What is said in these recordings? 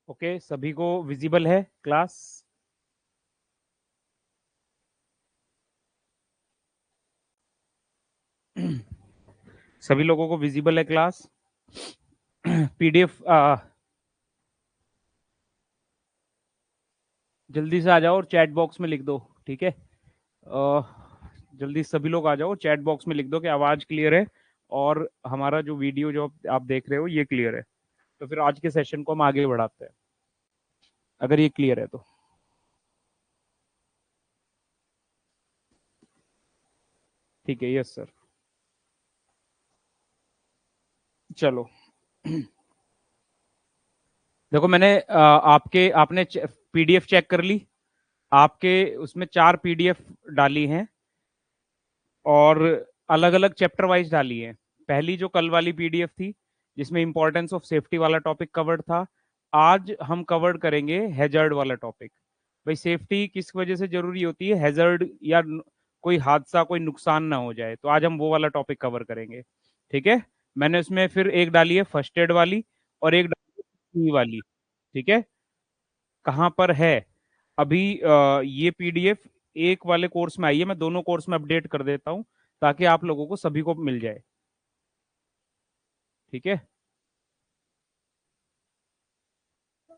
Okay, सभी को visible है क्लास? सभी लोगों को विजिबल है क्लास? पीडीएफ जल्दी से आ जाओ और चैट बॉक्स में लिख दो, ठीक है? जल्दी सभी लोग आ जाओ, चैट बॉक्स में लिख दो कि आवाज क्लियर है और हमारा जो वीडियो जो आप देख रहे हो ये क्लियर है। तो फिर आज के सेशन को हम आगे बढ़ाते हैं, अगर ये क्लियर है तो। ठीक है, यस सर। चलो। देखो, मैंने आपने पीडीएफ चेक कर ली? आपके उसमें 4 पीडीएफ डाली हैं और अलग अलग चैप्टर वाइज डाली है। पहली जो कल वाली पीडीएफ थी जिसमें इंपॉर्टेंस ऑफ सेफ्टी वाला टॉपिक कवर्ड था, आज हम कवर्ड करेंगे हैजर्ड वाला टॉपिक। भाई, सेफ्टी किस वजह से जरूरी होती है? हैजर्ड या कोई हादसा, कोई नुकसान ना हो जाए, तो आज हम वो वाला टॉपिक कवर करेंगे। ठीक है? मैंने उसमें फिर एक डाली है फर्स्ट एड वाली और एक डाली है वाली। ठीक है? कहाँ पर है अभी? ये पीडीएफ एक वाले कोर्स में आई है, मैं दोनों कोर्स में अपडेट कर देता हूँ ताकि आप लोगों को सभी को मिल जाए। ठीक है?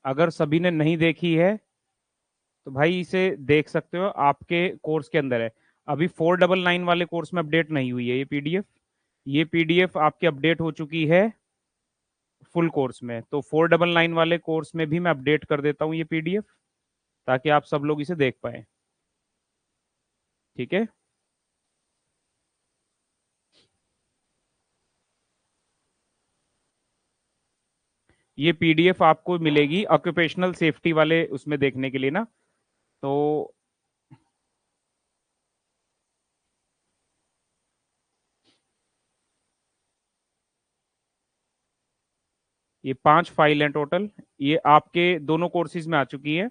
अगर सभी ने नहीं देखी है तो भाई इसे देख सकते हो, आपके कोर्स के अंदर है। अभी 499 वाले कोर्स में अपडेट नहीं हुई है ये पीडीएफ। ये पीडीएफ आपकी अपडेट हो चुकी है फुल कोर्स में, तो 499 वाले कोर्स में भी मैं अपडेट कर देता हूँ ये पीडीएफ ताकि आप सब लोग इसे देख पाए। ठीक है? ये पीडीएफ आपको मिलेगी ऑक्यूपेशनल सेफ्टी वाले उसमें देखने के लिए ना, तो ये 5 फाइल हैं टोटल। ये आपके दोनों कोर्सेज में आ चुकी है।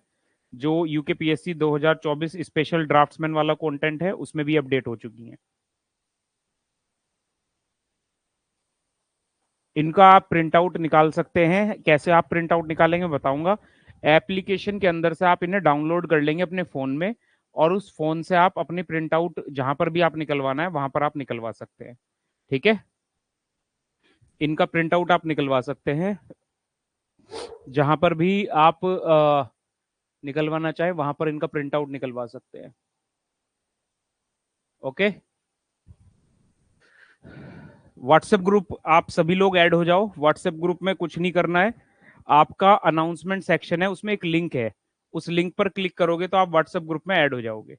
जो यूकेपीएससी 2024 स्पेशल ड्राफ्ट्समैन वाला कंटेंट है उसमें भी अपडेट हो चुकी है। इनका आप प्रिंट आउट निकाल सकते हैं। कैसे आप प्रिंट आउट निकालेंगे बताऊंगा। एप्लीकेशन के अंदर से आप इन्हें डाउनलोड कर लेंगे अपने फोन में, और उस फोन से आप अपनी प्रिंट आउट जहां पर भी आप निकलवाना है वहां पर आप निकलवा सकते हैं। ठीक है? इनका प्रिंट आउट आप निकलवा सकते हैं जहां पर भी आप निकलवाना चाहे वहां पर इनका प्रिंट आउट निकलवा सकते हैं। ओके? व्हाट्सएप ग्रुप आप सभी लोग ऐड हो जाओ। व्हाट्सएप ग्रुप में कुछ नहीं करना है, आपका अनाउंसमेंट सेक्शन है उसमें एक लिंक है, उस लिंक पर क्लिक करोगे तो आप व्हाट्सएप ग्रुप में ऐड हो जाओगे।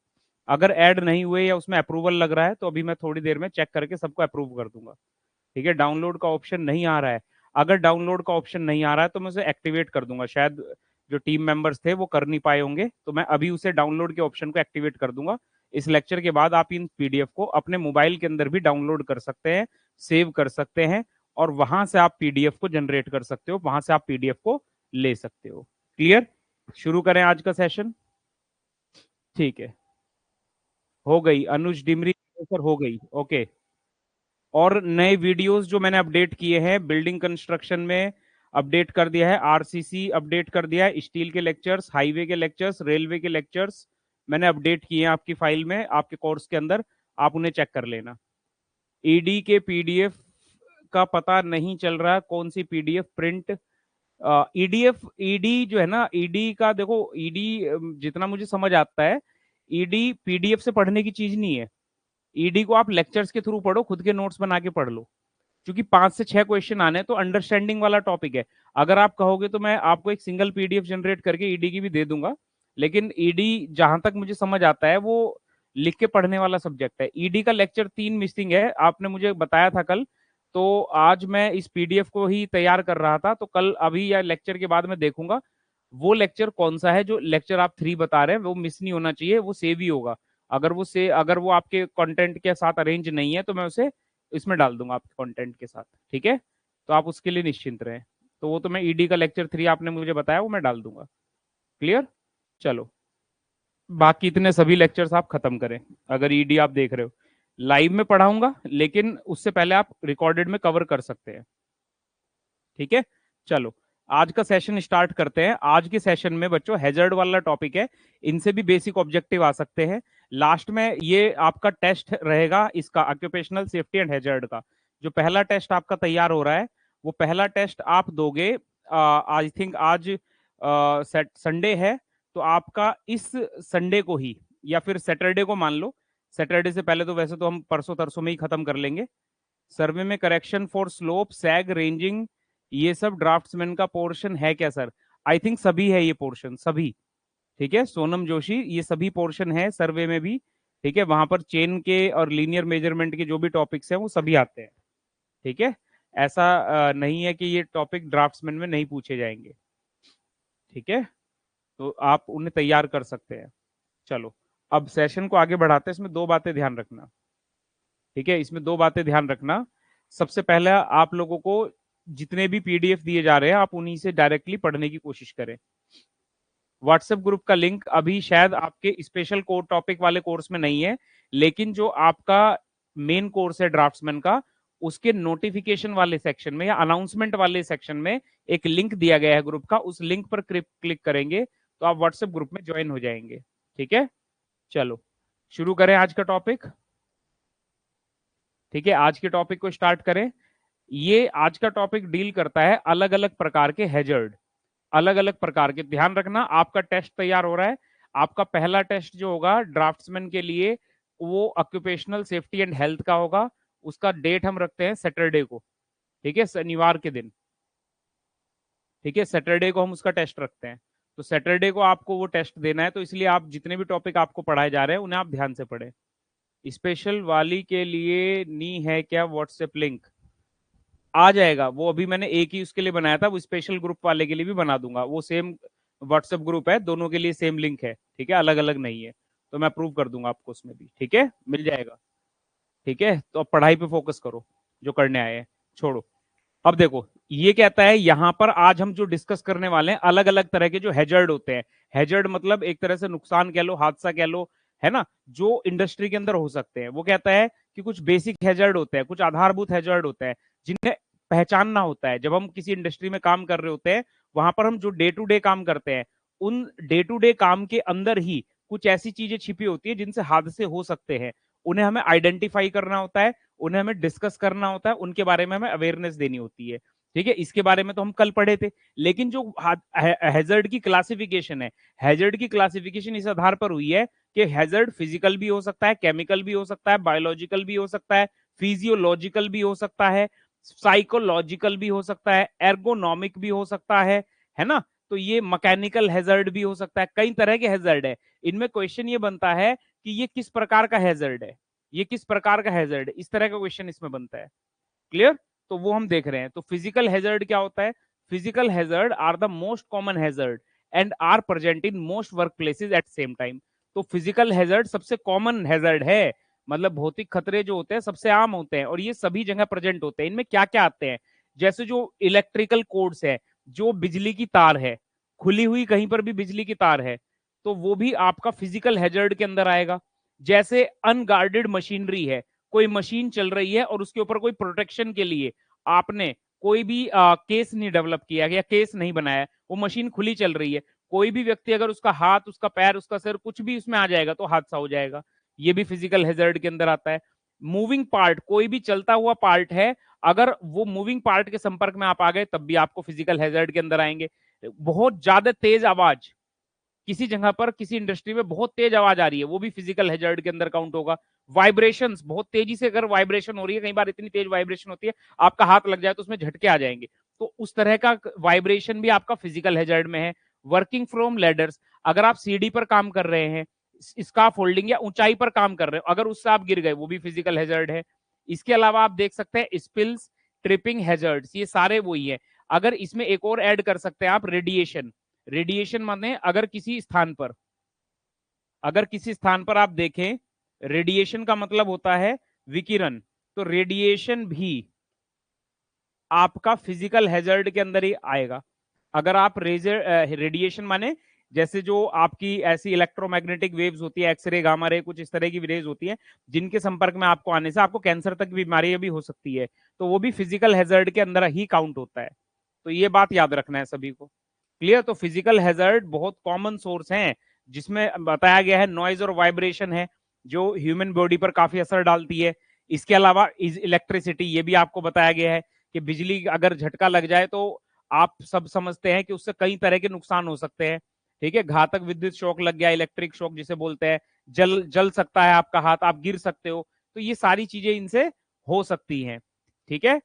अगर ऐड नहीं हुए या उसमें अप्रूवल लग रहा है तो अभी मैं थोड़ी देर में चेक करके सबको अप्रूव कर दूंगा। ठीक है? डाउनलोड का ऑप्शन नहीं आ रहा है। अगर डाउनलोड का ऑप्शन नहीं आ रहा है तो मैं उसे एक्टिवेट कर दूंगा। शायद जो टीम मेंबर्स थे वो कर नहीं पाए होंगे, तो मैं अभी उसे डाउनलोड के ऑप्शन को एक्टिवेट कर दूंगा। इस लेक्चर के बाद आप इन पीडीएफ को अपने मोबाइल के अंदर भी डाउनलोड कर सकते हैं, सेव कर सकते हैं, और वहां से आप पीडीएफ को जनरेट कर सकते हो, वहां से आप पीडीएफ को ले सकते हो। क्लियर? शुरू करें आज का सेशन? ठीक है। हो गई अनुज डिमरी सर, हो गई। ओके। और नए वीडियोस जो मैंने अपडेट किए हैं, बिल्डिंग कंस्ट्रक्शन में अपडेट कर दिया है, आरसीसी अपडेट कर दिया है, स्टील के लेक्चर्स, हाईवे के लेक्चर्स, रेलवे के लेक्चर्स मैंने अपडेट किए हैं आपकी फाइल में, आपके कोर्स के अंदर। आप उन्हें चेक कर लेना। ईडी के पीडीएफ का पता नहीं चल रहा कौन सी पीडीएफ प्रिंट। ईडीएफ ईडी जो है ना, ईडी का देखो, ईडी जितना मुझे समझ आता है, ईडी पीडीएफ से पढ़ने की चीज नहीं है। ईडी को आप लेक्चर्स के थ्रू पढ़ो, खुद के नोट्स बना के पढ़ लो, क्योंकि 5 से 6 क्वेश्चन आने तो अंडरस्टैंडिंग वाला टॉपिक है। अगर आप कहोगे तो मैं आपको एक सिंगल पीडीएफ जनरेट करके ईडी की भी दे दूंगा, लेकिन ईडी जहां तक मुझे समझ आता है वो लिख के पढ़ने वाला सब्जेक्ट है। ईडी का लेक्चर 3 मिसिंग है, आपने मुझे बताया था कल। तो आज मैं इस पीडीएफ को ही तैयार कर रहा था, तो कल अभी या लेक्चर के बाद मैं देखूंगा वो लेक्चर कौन सा है। जो लेक्चर आप 3 बता रहे हैं वो मिस नहीं होना चाहिए, वो सेव ही होगा। अगर वो आपके कंटेंट के साथ अरेंज नहीं है तो मैं उसे इसमें डाल दूंगा आपके कंटेंट के साथ। ठीक है? तो आप उसके लिए निश्चिंत रहें। तो वो तो मैं ईडी का लेक्चर 3 आपने मुझे बताया वो मैं डाल दूंगा। क्लियर? चलो, बाकी इतने सभी लेक्चर्स आप खत्म करें। अगर ईडी आप देख रहे हो, लाइव में पढ़ाऊंगा लेकिन उससे पहले आप रिकॉर्डेड में कवर कर सकते हैं। ठीक है? चलो, आज का सेशन स्टार्ट करते हैं। आज के सेशन में बच्चों हैजर्ड वाला टॉपिक है, इनसे भी बेसिक ऑब्जेक्टिव आ सकते हैं। लास्ट में ये आपका टेस्ट रहेगा इसका ऑक्यूपेशनल सेफ्टी एंड हैजर्ड का। जो पहला टेस्ट आपका तैयार हो रहा है वो पहला टेस्ट आप दोगे आई थिंक आज संडे है, तो आपका इस संडे को ही या फिर सैटरडे को मान लो, सैटरडे से पहले तो वैसे तो हम परसों तरसों में ही खत्म कर लेंगे। सर्वे में correction for slope sag ranging ये सब ड्राफ्ट्समैन का पोर्शन है क्या सर? आई थिंक सभी है ये पोर्शन, सभी। ठीक है सोनम जोशी, ये सभी पोर्शन है सर्वे में भी। ठीक है, वहां पर चेन के और लीनियर मेजरमेंट के जो भी टॉपिक्स हैं वो सभी आते हैं। ठीक है, ऐसा नहीं है कि ये टॉपिक ड्राफ्ट्समैन में नहीं पूछे जाएंगे। ठीक है, तो आप उन्हें तैयार कर सकते हैं। चलो अब सेशन को आगे बढ़ाते हैं। इसमें दो बातें ध्यान रखना। ठीक है, इसमें दो बातें ध्यान रखना। सबसे पहले आप लोगों को जितने भी पीडीएफ दिए जा रहे हैं आप उन्हीं से डायरेक्टली पढ़ने की कोशिश करें। व्हाट्सएप ग्रुप का लिंक अभी शायद आपके स्पेशल कोर टॉपिक वाले कोर्स में नहीं है, लेकिन जो आपका मेन कोर्स है ड्राफ्ट्समैन का, उसके नोटिफिकेशन वाले सेक्शन में या अनाउंसमेंट वाले सेक्शन में एक लिंक दिया गया है ग्रुप का। उस लिंक पर क्लिक करेंगे तो आप व्हाट्सएप ग्रुप में ज्वाइन हो जाएंगे। ठीक है, चलो शुरू करें आज का टॉपिक। ठीक है, आज के टॉपिक को स्टार्ट करें। ये आज का टॉपिक डील करता है अलग अलग प्रकार के हैजर्ड, अलग अलग प्रकार के। ध्यान रखना आपका टेस्ट तैयार हो रहा है। आपका पहला टेस्ट जो होगा ड्राफ्ट्समैन के लिए वो ऑक्यूपेशनल सेफ्टी एंड हेल्थ का होगा। उसका डेट हम रखते हैं सैटरडे को। ठीक है, शनिवार के दिन। ठीक है, सैटरडे को हम उसका टेस्ट रखते हैं। तो सैटरडे को आपको वो टेस्ट देना है, तो इसलिए आप जितने भी टॉपिक आपको पढ़ाए जा रहे हैं उन्हें आप ध्यान से पढ़ें। स्पेशल वाली के लिए नी है क्या व्हाट्सएप लिंक? आ जाएगा वो, अभी मैंने एक ही उसके लिए बनाया था, वो स्पेशल ग्रुप वाले के लिए भी बना दूंगा। वो सेम व्हाट्सएप ग्रुप है, दोनों के लिए सेम लिंक है। ठीक है, अलग अलग नहीं है, तो मैं अप्रूव कर दूंगा आपको उसमें भी। ठीक है, मिल जाएगा। ठीक है, तो अब पढ़ाई पे फोकस करो, जो करने आए हैं छोड़ो। अब देखो ये कहता है यहां पर आज हम जो डिस्कस करने वाले हैं अलग अलग तरह के जो हैजर्ड होते हैं। हैजर्ड मतलब एक तरह से नुकसान कह लो, हादसा कह लो, है ना, जो इंडस्ट्री के अंदर हो सकते हैं। वो कहता है कि कुछ बेसिक हैजर्ड होते हैं, कुछ आधारभूत हैजर्ड होते हैं जिन्हें पहचानना होता है। जब हम किसी इंडस्ट्री में काम कर रहे होते हैं, वहां पर हम जो डे टू डे काम करते हैं, उन डे टू डे काम के अंदर ही कुछ ऐसी चीजें छिपी होती है जिनसे हादसे हो सकते हैं। उन्हें हमें आइडेंटिफाई करना होता है, उन्हें हमें डिस्कस करना होता है, उनके बारे में हमें अवेयरनेस देनी होती है। ठीक है, इसके बारे में तो हम कल पढ़े थे। लेकिन जो हैजर्ड की क्लासिफिकेशन है, हैजर्ड की क्लासिफिकेशन इस आधार पर हुई है कि हैजर्ड फिजिकल भी हो सकता है, केमिकल भी हो सकता है, बायोलॉजिकल भी हो सकता है, फिजियोलॉजिकल भी हो सकता है, साइकोलॉजिकल भी हो सकता है, एर्गोनॉमिक भी हो सकता है ना। तो ये मैकेनिकल हैजर्ड भी हो सकता है, कई तरह के हैजर्ड है। इनमें क्वेश्चन ये बनता है कि ये किस प्रकार का हैजर्ड है, ये किस प्रकार का हैजर्ड, इस तरह का क्वेश्चन इसमें बनता है। क्लियर? तो वो हम देख रहे हैं। तो फिजिकल हैजर्ड क्या होता है? Physical hazard are the most common hazard and are present in most work places at same time. तो फिजिकल हैजर्ड सबसे कॉमन हैजर्ड है, मतलब भौतिक खतरे जो होते हैं सबसे आम होते हैं और ये सभी जगह प्रेजेंट होते हैं। इनमें क्या क्या आते हैं? जैसे जो इलेक्ट्रिकल कोड्स है, जो बिजली की तार है, खुली हुई कहीं पर भी बिजली की तार है, तो वो भी आपका फिजिकल हैजर्ड के अंदर आएगा। जैसे अनगार्डेड मशीनरी है, कोई मशीन चल रही है और उसके ऊपर कोई प्रोटेक्शन के लिए आपने कोई भी केस नहीं डेवलप किया या केस नहीं बनाया, वो मशीन खुली चल रही है, कोई भी व्यक्ति अगर उसका हाथ, उसका पैर, उसका सिर कुछ भी उसमें आ जाएगा तो हादसा हो जाएगा। ये भी फिजिकल हैजर्ड के अंदर आता है। मूविंग पार्ट, कोई भी चलता हुआ पार्ट है, अगर वो मूविंग पार्ट के संपर्क में आप आ गए तब भी आपको फिजिकल हैजर्ड के अंदर आएंगे। बहुत ज्यादा तेज आवाज, किसी जगह पर किसी इंडस्ट्री में बहुत तेज आवाज आ रही है, वो भी फिजिकल हैजर्ड के अंदर काउंट होगा। वाइब्रेशंस, बहुत तेजी से अगर वाइब्रेशन हो रही है, कई बार इतनी तेज वाइब्रेशन होती है आपका हाथ लग जाए तो उसमें झटके आ जाएंगे, तो उस तरह का वाइब्रेशन भी आपका फिजिकल हैजर्ड में है। वर्किंग फ्रॉम लेडर्स, अगर आप सीढ़ी पर काम कर रहे हैं, स्काफ फोल्डिंग या ऊंचाई पर काम कर रहे हो, अगर उससे आप गिर गए वो भी फिजिकल हैजर्ड है। इसके अलावा आप देख सकते हैं स्पिल्स, ट्रिपिंग हैजर्ड्स, ये सारे वही है। अगर इसमें एक और ऐड कर सकते हैं आप, रेडिएशन। रेडिएशन माने अगर किसी स्थान पर, अगर किसी स्थान पर आप देखें, रेडिएशन का मतलब होता है विकिरण, तो रेडिएशन भी आपका फिजिकल हैजर्ड के अंदर ही आएगा। अगर आप रेडिएशन माने जैसे जो आपकी ऐसी इलेक्ट्रोमैग्नेटिक वेव्स होती है, एक्सरे, गामा रे, कुछ इस तरह की रेज होती है जिनके संपर्क में आपको आने से आपको कैंसर तक बीमारियां भी हो सकती है, तो वो भी फिजिकल हैजर्ड के अंदर ही काउंट होता है। तो ये बात याद रखना है सभी को। क्लियर? तो फिजिकल हैजर्ड बहुत कॉमन सोर्स हैं जिसमें बताया गया है नॉइज और वाइब्रेशन है जो ह्यूमन बॉडी पर काफी असर डालती है। इसके अलावा इलेक्ट्रिसिटी, ये भी आपको बताया गया है कि बिजली अगर झटका लग जाए तो आप सब समझते हैं कि उससे कई तरह के नुकसान हो सकते हैं। ठीक है, घातक विद्युत शॉक लग गया, इलेक्ट्रिक शॉक जिसे बोलते हैं, जल सकता है आपका हाथ, आप गिर सकते हो। तो ये सारी चीजें इनसे हो सकती हैं। ठीक है,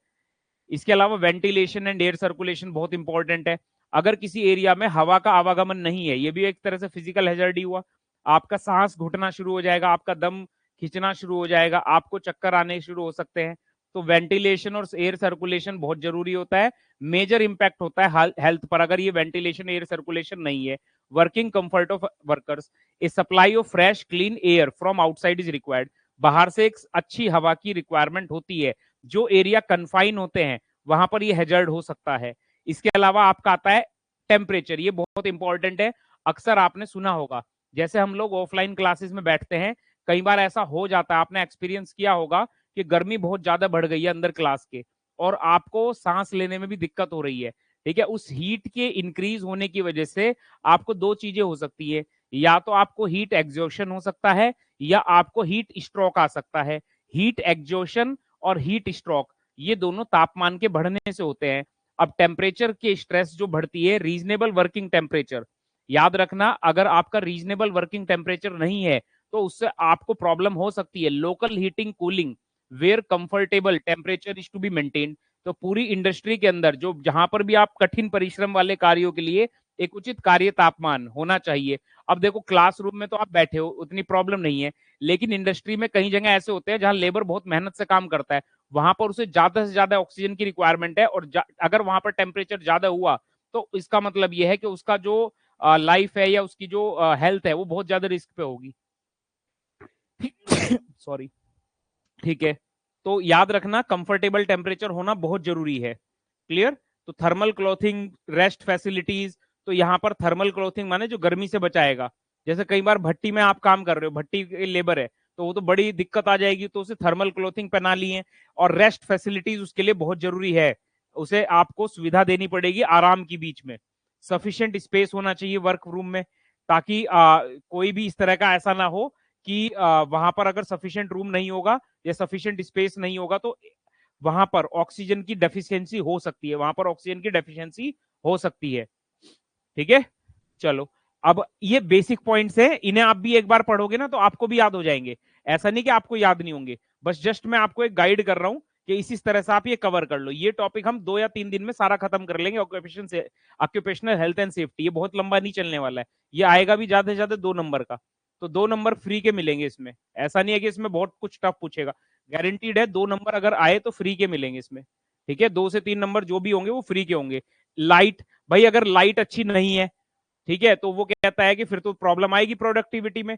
इसके अलावा वेंटिलेशन एंड एयर सर्कुलेशन बहुत इंपॉर्टेंट है। अगर किसी एरिया में हवा का आवागमन नहीं है, ये भी एक तरह से फिजिकल हैजर्ड ही हुआ। आपका सांस घुटना शुरू हो जाएगा, आपका दम खींचना शुरू हो जाएगा, आपको चक्कर आने शुरू हो सकते हैं। तो वेंटिलेशन और एयर सर्कुलेशन बहुत जरूरी होता है। मेजर इंपैक्ट होता है हेल्थ पर अगर ये वेंटिलेशन एयर सर्कुलेशन नहीं है। Working comfort of workers, A supply of fresh clean air from outside is required. बाहर से एक अच्छी हवा की रिक्वायरमेंट होती है। जो एरिया कन्फाइन होते हैं वहां पर ये हैजर्ड हो सकता है। इसके अलावा आपका आता है टेम्परेचर, ये बहुत इंपॉर्टेंट है। अक्सर आपने सुना होगा, जैसे हम लोग ऑफलाइन क्लासेस में बैठते हैं, कई बार ऐसा हो जाता है, आपने एक्सपीरियंस किया होगा कि गर्मी बहुत ज्यादा बढ़ गई है अंदर क्लास के और आपको सांस लेने में भी दिक्कत हो रही है। ठीक है, उस हीट के इंक्रीज होने की वजह से आपको दो चीजें हो सकती है, या तो आपको हीट एग्जॉशन हो सकता है या आपको हीट स्ट्रोक आ सकता है। हीट एग्जॉशन और हीट स्ट्रोक ये दोनों तापमान के बढ़ने से होते हैं। अब टेम्परेचर के स्ट्रेस जो बढ़ती है, रीजनेबल वर्किंग टेम्परेचर, याद रखना अगर आपका रीजनेबल वर्किंग टेम्परेचर नहीं है तो उससे आपको प्रॉब्लम हो सकती है। Local heating cooling where comfortable temperature is to be maintain. तो पूरी इंडस्ट्री के अंदर जो जहां पर भी आप कठिन परिश्रम वाले कार्यों के लिए एक उचित कार्य तापमान होना चाहिए। अब देखो क्लासरूम में तो आप बैठे हो, उतनी प्रॉब्लम नहीं है, लेकिन इंडस्ट्री में कई जगह ऐसे होते हैं जहां लेबर बहुत मेहनत से काम करता है, वहां पर उसे ज्यादा से ज्यादा ऑक्सीजन की रिक्वायरमेंट है, और अगर वहां पर टेम्परेचर ज्यादा हुआ तो इसका मतलब यह है कि उसका जो लाइफ है या उसकी जो हेल्थ है वो बहुत ज्यादा रिस्क पे होगी। सॉरी। ठीक है, तो याद रखना कंफर्टेबल टेम्परेचर होना बहुत जरूरी है। क्लियर? तो थर्मल क्लॉथिंग, रेस्ट फैसिलिटीज, तो यहाँ पर थर्मल क्लॉथिंग माने जो गर्मी से बचाएगा। जैसे कई बार भट्टी में आप काम कर रहे हो, भट्टी के लेबर है, तो वो तो बड़ी दिक्कत आ जाएगी, तो उसे थर्मल क्लॉथिंग पहना ली है। और रेस्ट फैसिलिटीज उसके लिए बहुत जरूरी है, उसे आपको सुविधा देनी पड़ेगी आराम की बीच में। सफिशिएंट स्पेस होना चाहिए वर्क रूम में, ताकि कोई भी इस तरह का ऐसा ना हो कि वहां पर अगर सफिशिएंट रूम नहीं होगा या सफिशिएंट स्पेस नहीं होगा तो वहां पर ऑक्सीजन की डेफिशिएंसी हो सकती है, वहां पर ऑक्सीजन की डेफिशिएंसी हो सकती है। ठीक है, चलो, अब ये बेसिक पॉइंट्स है, इन्हें आप भी एक बार पढ़ोगे ना तो आपको भी याद हो जाएंगे। ऐसा नहीं कि आपको याद नहीं होंगे, बस जस्ट मैं आपको एक गाइड कर रहा हूं कि इसी तरह से आप ये कवर कर लो। ये टॉपिक हम 2 या 3 दिन में सारा खत्म कर लेंगे। ऑक्यूपेशनल हेल्थ एंड सेफ्टी ये बहुत लंबा नहीं चलने वाला है, ये आएगा भी ज्यादा से ज्यादा 2 नंबर का, तो 2 नंबर फ्री के मिलेंगे इसमें। ऐसा नहीं है कि इसमें बहुत कुछ टफ पूछेगा, गारंटीड है 2 नंबर अगर आए तो फ्री के मिलेंगे इसमें। ठीक है, 2 से 3 नंबर जो भी होंगे वो फ्री के होंगे। लाइट, भाई अगर लाइट अच्छी नहीं है, ठीक है, तो वो कहता है कि फिर तो प्रॉब्लम आएगी प्रोडक्टिविटी में।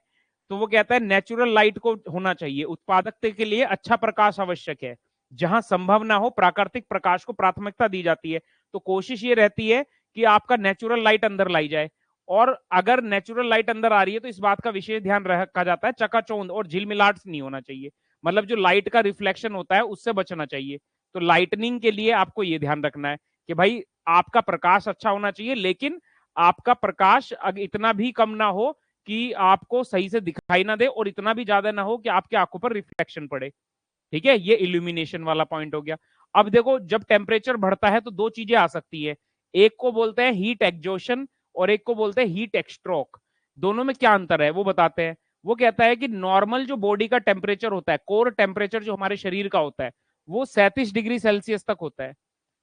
तो वो कहता है नेचुरल लाइट को होना चाहिए, उत्पादकता के लिए अच्छा प्रकाश आवश्यक है, जहां संभव ना हो प्राकृतिक प्रकाश को प्राथमिकता दी जाती है। तो कोशिश ये रहती है कि आपका नेचुरल लाइट अंदर लाई जाए, और अगर नेचुरल लाइट अंदर आ रही है तो इस बात का विशेष ध्यान रखा जाता है चकाचौंध और झिलमिलाट नहीं होना चाहिए, मतलब जो लाइट का रिफ्लेक्शन होता है उससे बचना चाहिए। तो लाइटनिंग के लिए आपको ये ध्यान रखना है कि भाई आपका प्रकाश अच्छा होना चाहिए, लेकिन आपका प्रकाश इतना भी कम ना हो कि आपको सही से दिखाई ना दे, और इतना भी ज्यादा ना हो कि आपकी आंखों पर रिफ्लेक्शन पड़े। ठीक है, ये इल्यूमिनेशन वाला पॉइंट हो गया। अब देखो, जब टेम्परेचर बढ़ता है तो दो चीजें आ सकती है, एक को बोलते हैं हीट एक्जॉशन और एक को बोलते हैं हीट एक्सट्रोक। दोनों में क्या अंतर है वो बताते हैं। वो कहता है कि नॉर्मल जो बॉडी का टेम्परेचर होता है, कोर टेम्परेचर जो हमारे शरीर का होता है, वो 37 डिग्री सेल्सियस तक होता है।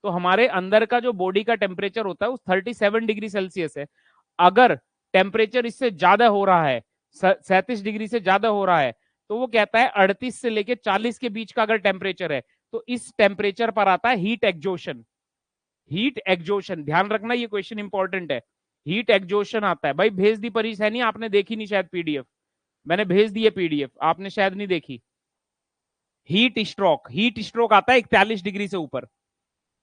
तो हमारे अंदर का जो बॉडी का टेम्परेचर होता है वो 37 डिग्री सेल्सियस है। अगर टेम्परेचर इससे ज्यादा हो रहा है, 37 डिग्री से ज्यादा हो रहा है, तो वो कहता है 38 से लेके 40 के बीच का अगर टेम्परेचर है तो इस टेम्परेचर पर आता है हीट एक्जॉशन। हीट एक्जॉशन, ध्यान रखना ये क्वेश्चन इंपॉर्टेंट है। हीट एक्जॉशन आता है, भाई भेज दी परीक्षा है नहीं, आपने देखी नहीं शायद पीडीएफ, मैंने भेज दी है पीडीएफ, आपने शायद नहीं देखी। हीट स्ट्रोक, हीट स्ट्रोक आता है 41 डिग्री से ऊपर,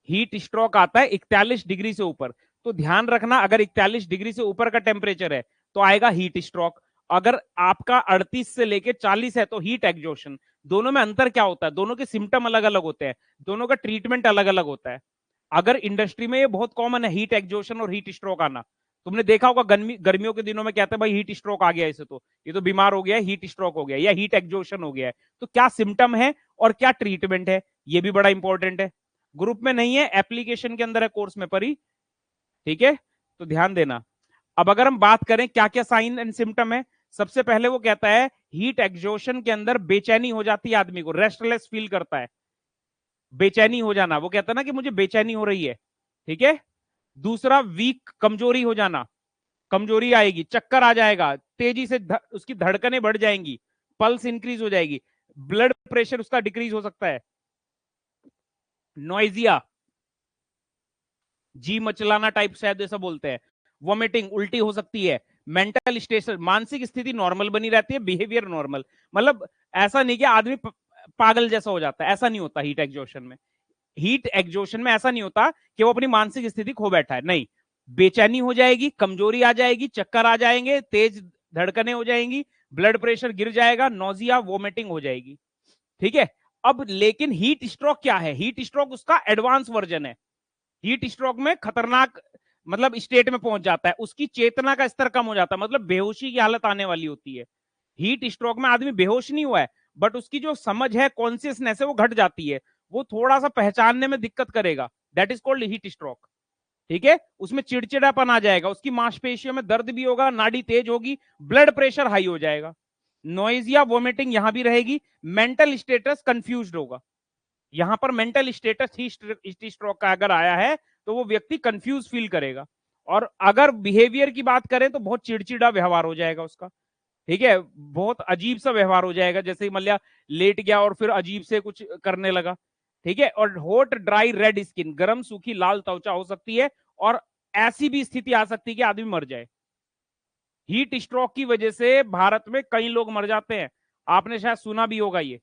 हीट स्ट्रोक आता है 41 डिग्री से ऊपर। तो ध्यान रखना, अगर 41 डिग्री से ऊपर का टेम्परेचर है तो आएगा हीट स्ट्रोक, अगर आपका 38 से लेके 40 है तो हीट एक्जॉशन। दोनों में अंतर क्या होता है, दोनों के सिम्टम अलग अलग होते हैं, दोनों का ट्रीटमेंट अलग अलग होता है। अगर इंडस्ट्री में ये बहुत कॉमन है, हीट एक्सॉशन और हीट स्ट्रोक आना, तुमने देखा होगा गर्मियों के दिनों में कहते हैं भाई हीट स्ट्रोक आ गया, इसे तो ये तो बीमार हो गया है, हीट स्ट्रोक हो गया या हीट एक्सॉशन हो गया है। तो क्या सिम्टम है और क्या ट्रीटमेंट है, ये भी बड़ा इंपॉर्टेंट है। ग्रुप में नहीं है, एप्लीकेशन के अंदर है, कोर्स में परी, ठीक है, तो ध्यान देना। अब अगर हम बात करें क्या क्या साइन एंड सिम्टम है, सबसे पहले वो कहता है हीट एक्सॉशन के अंदर बेचैनी हो जाती है, आदमी को रेस्टलेस फील करता है, बेचैनी हो जाना, वो कहता है ना कि मुझे बेचैनी हो रही है, ठीक है। दूसरा वीक, कमजोरी हो जाना, कमजोरी आएगी, चक्कर आ जाएगा, तेजी से उसकी धड़कनें बढ़ जाएंगी, पल्स इंक्रीज हो जाएगी, ब्लड प्रेशर उसका डिक्रीज हो सकता है, नॉइजिया, जी मचलाना टाइप शायद ऐसा बोलते हैं, वॉमिटिंग, उल्टी हो सकती है, मेंटल स्टेटस, मानसिक स्थिति नॉर्मल बनी रहती है, बिहेवियर नॉर्मल, मतलब ऐसा नहीं कि आदमी पागल जैसा हो जाता है, ऐसा नहीं होता हीट एक्सॉशन में। हीट एक्सॉशन में ऐसा नहीं होता कि वो अपनी मानसिक स्थिति खो बैठा है, नहीं, बेचैनी हो जाएगी, कमजोरी आ जाएगी, चक्कर आ जाएंगे, तेज धड़कनें हो जाएंगी, ब्लड प्रेशर गिर जाएगा, नोजिया, वोमिटिंग हो जाएगी, ठीक है। अब लेकिन हीट स्ट्रोक क्या है, हीट स्ट्रोक उसका एडवांस वर्जन है, हीट स्ट्रोक में खतरनाक मतलब स्टेट में पहुंच जाता है, उसकी चेतना का स्तर कम हो जाता है, मतलब बेहोशी की हालत आने वाली होती है। हीट स्ट्रोक में आदमी बेहोश नहीं हुआ है, बट उसकी जो समझ है, कॉन्सियसनेस है, वो घट जाती है, वो थोड़ा सा पहचानने में दिक्कत करेगा, that is called heat stroke, ठीक है। उसमें चिड़चिड़ापन आ जाएगा, उसकी मांसपेशियों में दर्द भी होगा, नाड़ी तेज होगी, ब्लड प्रेशर हाई हो जाएगा, नॉइजिया, वोमिटिंग यहां भी रहेगी, मेंटल स्टेटस कंफ्यूज्ड होगा, यहां पर मेंटल स्टेटस ही स्ट्रोक का अगर आया है तो वो व्यक्ति कंफ्यूज फील करेगा। और अगर बिहेवियर की बात करें तो बहुत चिड़चिड़ा व्यवहार हो जाएगा उसका, ठीक है, बहुत अजीब सा व्यवहार हो जाएगा, जैसे मल्लिया लेट गया और फिर अजीब से कुछ करने लगा, ठीक है। और हॉट ड्राई रेड स्किन, गर्म सूखी लाल त्वचा हो सकती है, और ऐसी भी स्थिति आ सकती है कि आदमी मर जाए। हीट स्ट्रोक की वजह से भारत में कई लोग मर जाते हैं, आपने शायद सुना भी होगा ये,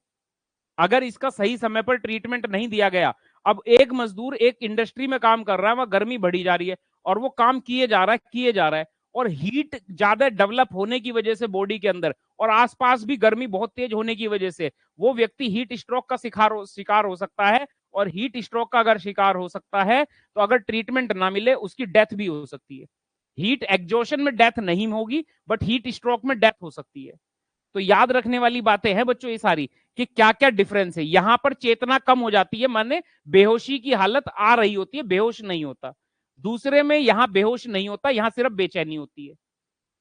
अगर इसका सही समय पर ट्रीटमेंट नहीं दिया गया। अब एक मजदूर एक इंडस्ट्री में काम कर रहा है, वहां गर्मी बढ़ी जा रही है, और वो काम किए जा रहा है किए जा रहा है, और हीट ज्यादा डेवलप होने की वजह से बॉडी के अंदर, और आसपास भी गर्मी बहुत तेज होने की वजह से वो व्यक्ति हीट स्ट्रोक का शिकार हो सकता है। और हीट स्ट्रोक का अगर शिकार हो सकता है तो अगर ट्रीटमेंट ना मिले उसकी डेथ भी हो सकती है। हीट एक्सॉशन में डेथ नहीं होगी, बट हीट स्ट्रोक में डेथ हो सकती है। तो याद रखने वाली बातें हैं बच्चों ये सारी, कि क्या क्या डिफरेंस है। यहां पर चेतना कम हो जाती है, माने बेहोशी की हालत आ रही होती है, बेहोश नहीं होता। दूसरे में यहां बेहोश नहीं होता, यहां सिर्फ बेचैनी होती है।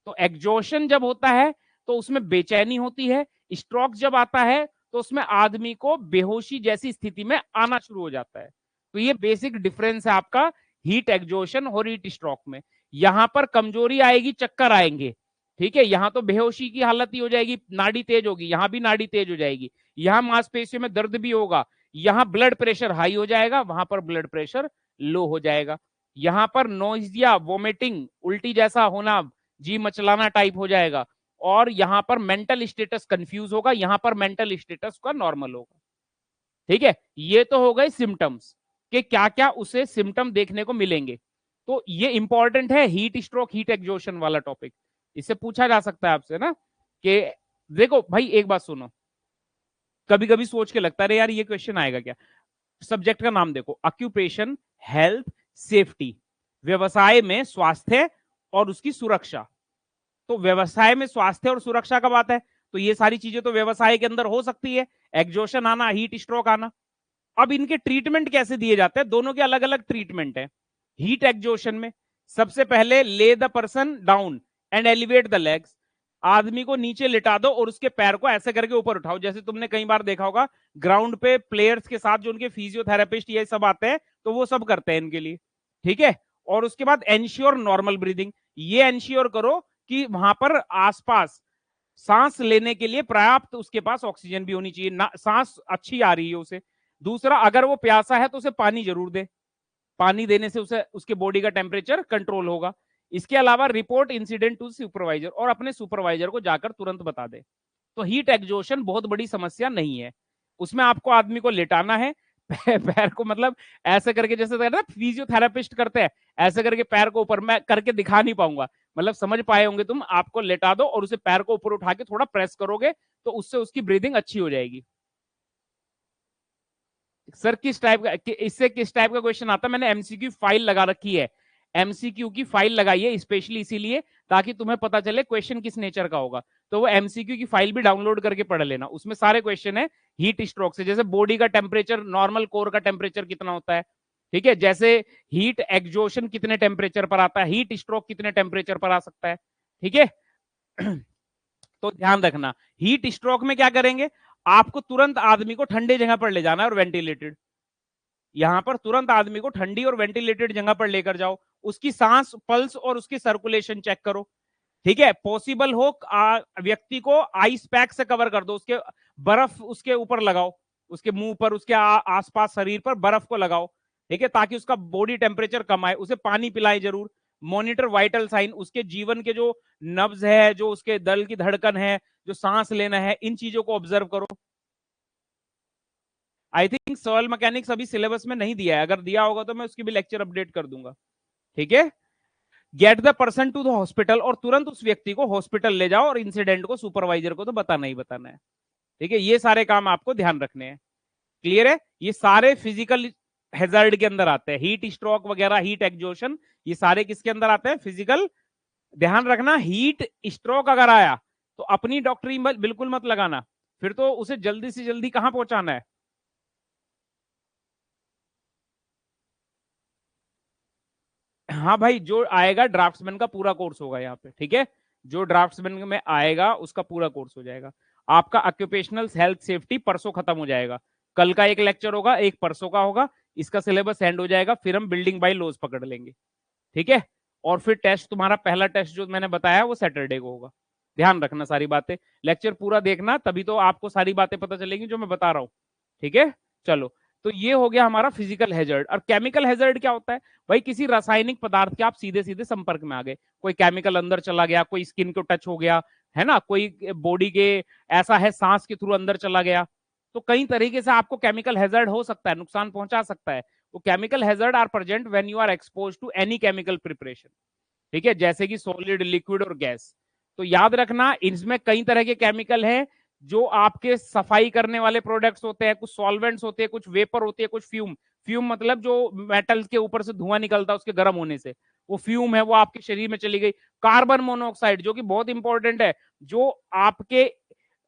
तो एग्जॉशन जब होता है तो उसमें बेचैनी होती है, स्ट्रोक जब आता है तो उसमें आदमी को बेहोशी जैसी स्थिति में आना शुरू हो जाता है। तो ये बेसिक डिफरेंस है आपका हीट एग्जॉशन और हीट स्ट्रोक में। यहां पर कमजोरी आएगी, चक्कर आएंगे, ठीक है, यहां तो बेहोशी की हालत ही हो जाएगी, नाड़ी तेज होगी, यहां भी नाड़ी तेज हो जाएगी, यहां मांसपेशियों में दर्द भी होगा, यहां ब्लड प्रेशर हाई हो जाएगा, वहां पर ब्लड प्रेशर लो हो जाएगा, यहां पर नोजिया, वोमिटिंग, उल्टी जैसा होना, जी मचलाना टाइप हो जाएगा, और यहां पर मेंटल स्टेटस कंफ्यूज होगा, यहां पर मेंटल स्टेटस का नॉर्मल होगा, ठीक है। ये तो हो गए सिम्टम्स कि क्या क्या उसे सिम्टम देखने को मिलेंगे। तो ये इंपॉर्टेंट है, हीट स्ट्रोक हीट एक्सॉशन वाला टॉपिक, इससे पूछा जा सकता है आपसे ना कि देखो भाई एक बात सुनो, कभी कभी सोच के लगता है यार ये क्वेश्चन आएगा क्या। सब्जेक्ट का नाम देखो, ऑक्यूपेशन हेल्थ सेफ्टी, व्यवसाय में स्वास्थ्य और उसकी सुरक्षा। तो व्यवसाय में स्वास्थ्य और सुरक्षा का बात है, तो ये सारी चीजें तो व्यवसाय के अंदर हो सकती है, एक्सॉशन आना, हीट स्ट्रोक आना। अब इनके ट्रीटमेंट कैसे दिए जाते हैं, दोनों के अलग अलग ट्रीटमेंट है। हीट एक्सॉशन में सबसे पहले ले the person down and elevate the legs, आदमी को नीचे लिटा दो और उसके पैर को ऐसे करके ऊपर उठाओ, जैसे तुमने कई बार देखा होगा ग्राउंड पे प्लेयर्स के साथ जो उनके फिजियोथेरेपिस्ट ये सब आते हैं, तो वो सब करते हैं इनके लिए, ठीक है। और उसके बाद एंश्योर नॉर्मल ब्रीदिंग, ये एंश्योर करो कि वहां पर आसपास सांस लेने के लिए पर्याप्त उसके पास ऑक्सीजन भी होनी चाहिए, ना सांस अच्छी आ रही है उसे। दूसरा, अगर वो प्यासा है तो उसे पानी जरूर दे, पानी देने से उसे उसके बॉडी का टेम्परेचर कंट्रोल होगा। इसके अलावा रिपोर्ट इंसिडेंट टू सुपरवाइजर, और अपने सुपरवाइजर को जाकर तुरंत बता दे। तो हीट एक्सॉशन बहुत बड़ी समस्या नहीं है, उसमें आपको आदमी को लेटाना है, पैर को मतलब ऐसे करके, जैसे ना फिजियोथेरेपिस्ट करते हैं, ऐसे करके पैर को ऊपर, मैं करके दिखा नहीं पाऊंगा, मतलब समझ पाए होंगे तुम, आपको लेटा दो और उसे पैर को ऊपर उठा के थोड़ा प्रेस करोगे तो उससे उसकी ब्रीदिंग अच्छी हो जाएगी। सर किस टाइप का, इससे किस टाइप का क्वेश्चन आता है? मैंने एमसीक्यू फाइल लगा रखी है, एमसीक्यू की फाइल लगाई है स्पेशली इसीलिए ताकि तुम्हें पता चले क्वेश्चन किस नेचर का होगा। तो वो एमसीक्यू की फाइल भी डाउनलोड करके पढ़ लेना, उसमें सारे क्वेश्चन है हीट स्ट्रोक से। जैसे बॉडी का टेम्परेचर, नॉर्मल कोर का टेम्परेचर कितना होता है, ठीक है, जैसे हीट एक्सजॉशन कितने टेम्परेचर पर आता है, हीट स्ट्रोक कितने टेम्परेचर पर आ सकता है, ठीक है। तो ध्यान रखना, हीट स्ट्रोक में क्या करेंगे, आपको तुरंत आदमी को ठंडे जगह पर ले जाना है और वेंटिलेटेड, यहां पर तुरंत आदमी को ठंडी और वेंटिलेटेड जगह पर लेकर जाओ, उसकी सांस, पल्स और उसकी सर्कुलेशन चेक करो, ठीक है। पॉसिबल हो व्यक्ति को आइस पैक से कवर कर दो, उसके बर्फ उसके ऊपर लगाओ, उसके मुंह पर, उसके आसपास शरीर पर बर्फ को लगाओ, ठीक है, ताकि उसका बॉडी टेम्परेचर कम आए। उसे पानी पिलाएं जरूर। मॉनिटर वाइटल साइन, उसके जीवन के जो नब्ज है, जो उसके दिल की धड़कन है, जो सांस लेना है, इन चीजों को ऑब्जर्व करो। आई थिंक सॉइल मैकेनिक्स अभी सिलेबस में नहीं दिया है, अगर दिया होगा तो मैं उसकी भी लेक्चर अपडेट कर दूंगा, ठीक है। Get the person to the hospital, और तुरंत उस व्यक्ति को हॉस्पिटल ले जाओ, और इंसिडेंट को सुपरवाइजर को तो बताना ही बताना है, ठीक है। ये सारे काम आपको ध्यान रखने हैं, क्लियर है। ये सारे फिजिकल हैजर्ड के अंदर आते हैं, हीट स्ट्रोक वगैरह, हीट एक्सजॉशन, ये सारे किसके अंदर आते हैं, फिजिकल। ध्यान रखना, हीट स्ट्रोक अगर आया तो अपनी डॉक्टरी बिल्कुल मत लगाना, फिर तो उसे जल्दी से जल्दी कहां पहुंचाना है। हाँ भाई, जो आएगा ड्राफ्ट्समैन का पूरा कोर्स होगा यहाँ पे, ठीक है। जो ड्राफ्ट्समैन में आएगा उसका पूरा कोर्स हो जाएगा। आपका ऑक्यूपेशनल हेल्थ सेफ्टी परसों खत्म हो जाएगा, कल का एक लेक्चर होगा, एक परसों का होगा, इसका सिलेबस एंड हो जाएगा, फिर हम बिल्डिंग बाय लॉज पकड़ लेंगे, ठीक है। और फिर टेस्ट, तुम्हारा पहला टेस्ट जो मैंने बताया वो सैटरडे को होगा। ध्यान रखना सारी बातें, लेक्चर पूरा देखना, तभी तो आपको सारी बातें पता चलेंगी जो मैं बता रहा हूं, ठीक है। चलो, तो ये हो गया हमारा फिजिकल हैजर्ड। और केमिकल हैजर्ड क्या होता है? भाई किसी रासायनिक पदार्थ के आप सीधे सीधे संपर्क में आ गए, कोई केमिकल अंदर चला गया, कोई स्किन को टच हो गया, है ना, कोई बॉडी के ऐसा है सांस के थ्रू अंदर चला गया, तो कई तरीके से आपको केमिकल हैजर्ड हो सकता है, नुकसान पहुंचा सकता है। वो chemical hazard are present when you are expose to any chemical preparation, ठीक है, जैसे कि सॉलिड, लिक्विड और गैस। तो याद रखना, इसमें कई तरह के केमिकल हैं, जो आपके सफाई करने वाले प्रोडक्ट्स होते हैं, कुछ सॉल्वेंट्स होते हैं, कुछ वेपर होती है, कुछ फ्यूम। फ्यूम मतलब जो मेटल के ऊपर से धुआं निकलता है उसके गर्म होने से, वो फ्यूम है, वो आपके शरीर में चली गई। कार्बन मोनोऑक्साइड, जो कि बहुत इंपॉर्टेंट है, जो आपके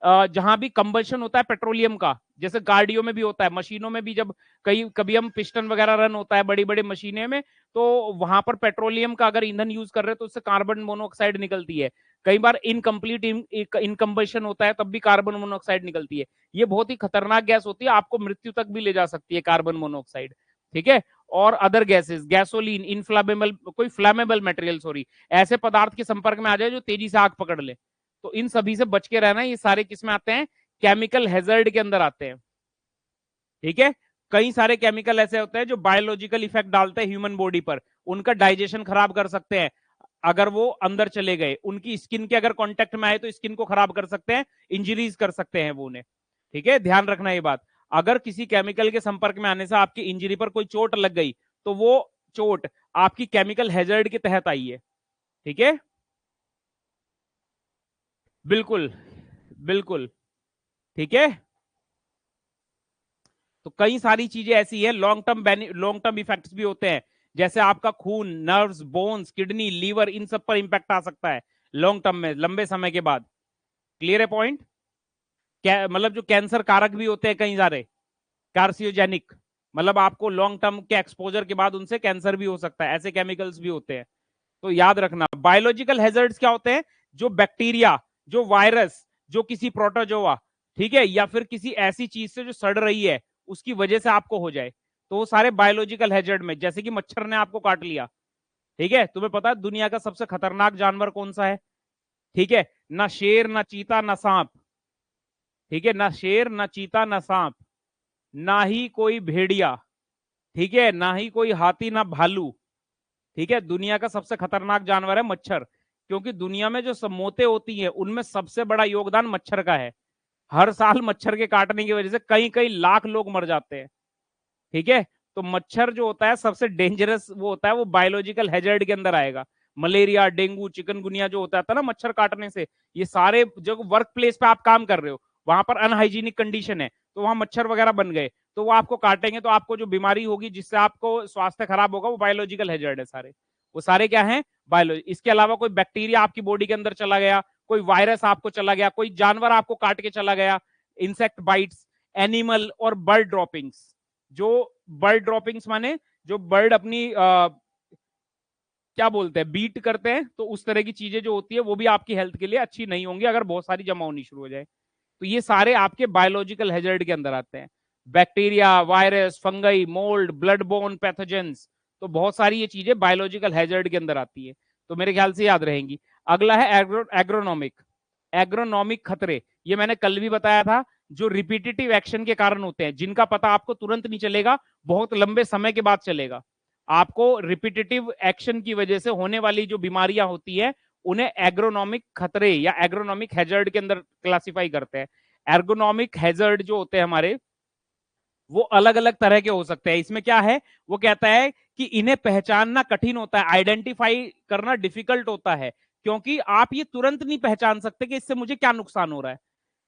जहां भी कंबशन होता है पेट्रोलियम का, जैसे गाड़ियों में भी होता है, मशीनों में भी, जब कई कभी हम पिस्टन वगैरह रन होता है बड़ी बड़ी मशीनें में, तो वहां पर पेट्रोलियम का अगर ईंधन यूज कर रहे हैं तो उससे कार्बन मोनोऑक्साइड निकलती है। कई बार इनकम्प्लीट इनकम्बशन होता है तब भी कार्बन मोनोऑक्साइड निकलती है। ये बहुत ही खतरनाक गैस होती है, आपको मृत्यु तक भी ले जा सकती है कार्बन मोनोऑक्साइड, ठीक है। और अदर गैसेस, गैसोलीन, इनफ्लामेबल, कोई फ्लैमेबल मटेरियल, सॉरी, ऐसे पदार्थ के संपर्क में आ जाए जो तेजी से आग पकड़ ले, तो इन सभी से बच के रहना। ये सारे किसमें आते हैं? केमिकल हैजर्ड के अंदर आते हैं, ठीक है। कई सारे केमिकल ऐसे होते हैं जो बायोलॉजिकल इफेक्ट डालते हैं ह्यूमन बॉडी पर, उनका डाइजेशन खराब कर सकते हैं अगर वो अंदर चले गए, उनकी स्किन के अगर कांटेक्ट में आए तो स्किन को खराब कर सकते हैं, इंजरीज कर सकते हैं वो उन्हें, ठीक है। ध्यान रखना ये बात, अगर किसी केमिकल के संपर्क में आने से आपकी इंजरी पर कोई चोट लग गई तो वो चोट आपकी केमिकल हैजर्ड के तहत आई है, ठीक है। बिल्कुल बिल्कुल, ठीक है। तो कई सारी चीजें ऐसी है, लॉन्ग टर्म इफेक्ट्स भी होते हैं, जैसे आपका खून, नर्व्स, बोन्स, किडनी, लीवर, इन सब पर इंपैक्ट आ सकता है लॉन्ग टर्म में, लंबे समय के बाद। क्लियर है पॉइंट? क्या मतलब, जो कैंसर कारक भी होते हैं कई सारे, कार्सियोजेनिक, मतलब आपको लॉन्ग टर्म के एक्सपोजर के बाद उनसे कैंसर भी हो सकता है, ऐसे केमिकल्स भी होते हैं। तो याद रखना, बायोलॉजिकल हैजर्ड्स क्या होते हैं? जो बैक्टीरिया, जो वायरस, जो किसी प्रोटोजोआ, ठीक है, या फिर किसी ऐसी चीज से जो सड़ रही है उसकी वजह से आपको हो जाए, तो वो सारे बायोलॉजिकल हैजर्ड में। जैसे कि मच्छर ने आपको काट लिया, ठीक है, तुम्हें पता है दुनिया का सबसे खतरनाक जानवर कौन सा है? ठीक है, ना शेर, ना चीता, ना सांप, ठीक है, ना शेर, ना चीता, ना सांप, ना ही कोई भेड़िया, ठीक है, ना ही कोई हाथी, ना भालू, ठीक है। दुनिया का सबसे खतरनाक जानवर है मच्छर, क्योंकि दुनिया में जो समोते होती है उनमें सबसे बड़ा योगदान मच्छर का है। हर साल मच्छर के काटने की वजह से कई कई लाख लोग मर जाते हैं, ठीक है। तो मच्छर जो होता है सबसे डेंजरस वो होता है, वो बायोलॉजिकल हैजर्ड के अंदर आएगा। मलेरिया, डेंगू, चिकनगुनिया जो होता था ना मच्छर काटने से, ये सारे जो वर्क प्लेस पे आप काम कर रहे हो वहां पर अनहाइजीनिक कंडीशन है, तो वहां मच्छर वगैरह बन गए, तो वो आपको काटेंगे, तो आपको जो बीमारी होगी जिससे आपको स्वास्थ्य खराब होगा, वो बायोलॉजिकल हैजर्ड है सारे, वो सारे क्या है, बायोलॉजी। इसके अलावा कोई बैक्टीरिया आपकी बॉडी के अंदर चला गया, कोई वायरस आपको चला गया, कोई जानवर आपको काट के चला गया, इंसेक्ट बाइट्स, एनिमल और बर्ड ड्रॉपिंग्स। जो बर्ड ड्रॉपिंग्स माने जो बर्ड अपनी क्या बोलते हैं, बीट करते हैं, तो उस तरह की चीजें जो होती है वो भी आपकी हेल्थ के लिए अच्छी नहीं होंगी अगर बहुत सारी जमा होनी शुरू हो जाए। तो ये सारे आपके बायोलॉजिकल हैजर्ड के अंदर आते हैं। Bacteria, virus, fungi, mould, blood borne pathogens, तो बहुत सारी ये चीजें बायोलॉजिकल हैजर्ड के अंदर आती है, तो मेरे ख्याल से याद रहेंगी। अगला है एग्रोनॉमिक। एग्रोनॉमिक खतरे, ये मैंने कल भी बताया था, जो रिपीटेटिव एक्शन के कारण होते हैं, जिनका पता आपको तुरंत नहीं चलेगा, बहुत लंबे समय के बाद चलेगा। आपको रिपीटेटिव एक्शन की वजह से होने वाली जो बीमारियां होती है, उन्हें एग्रोनॉमिक खतरे या एग्रोनॉमिक हैजर्ड के अंदर क्लासिफाई करते हैं। एर्गोनॉमिक हैजर्ड जो होते हैं हमारे, वो अलग अलग तरह के हो सकते हैं। इसमें क्या है, वो कहता है कि इन्हें पहचानना कठिन होता है, आइडेंटिफाई करना डिफिकल्ट होता है, क्योंकि आप ये तुरंत नहीं पहचान सकते कि इससे मुझे क्या नुकसान हो रहा है।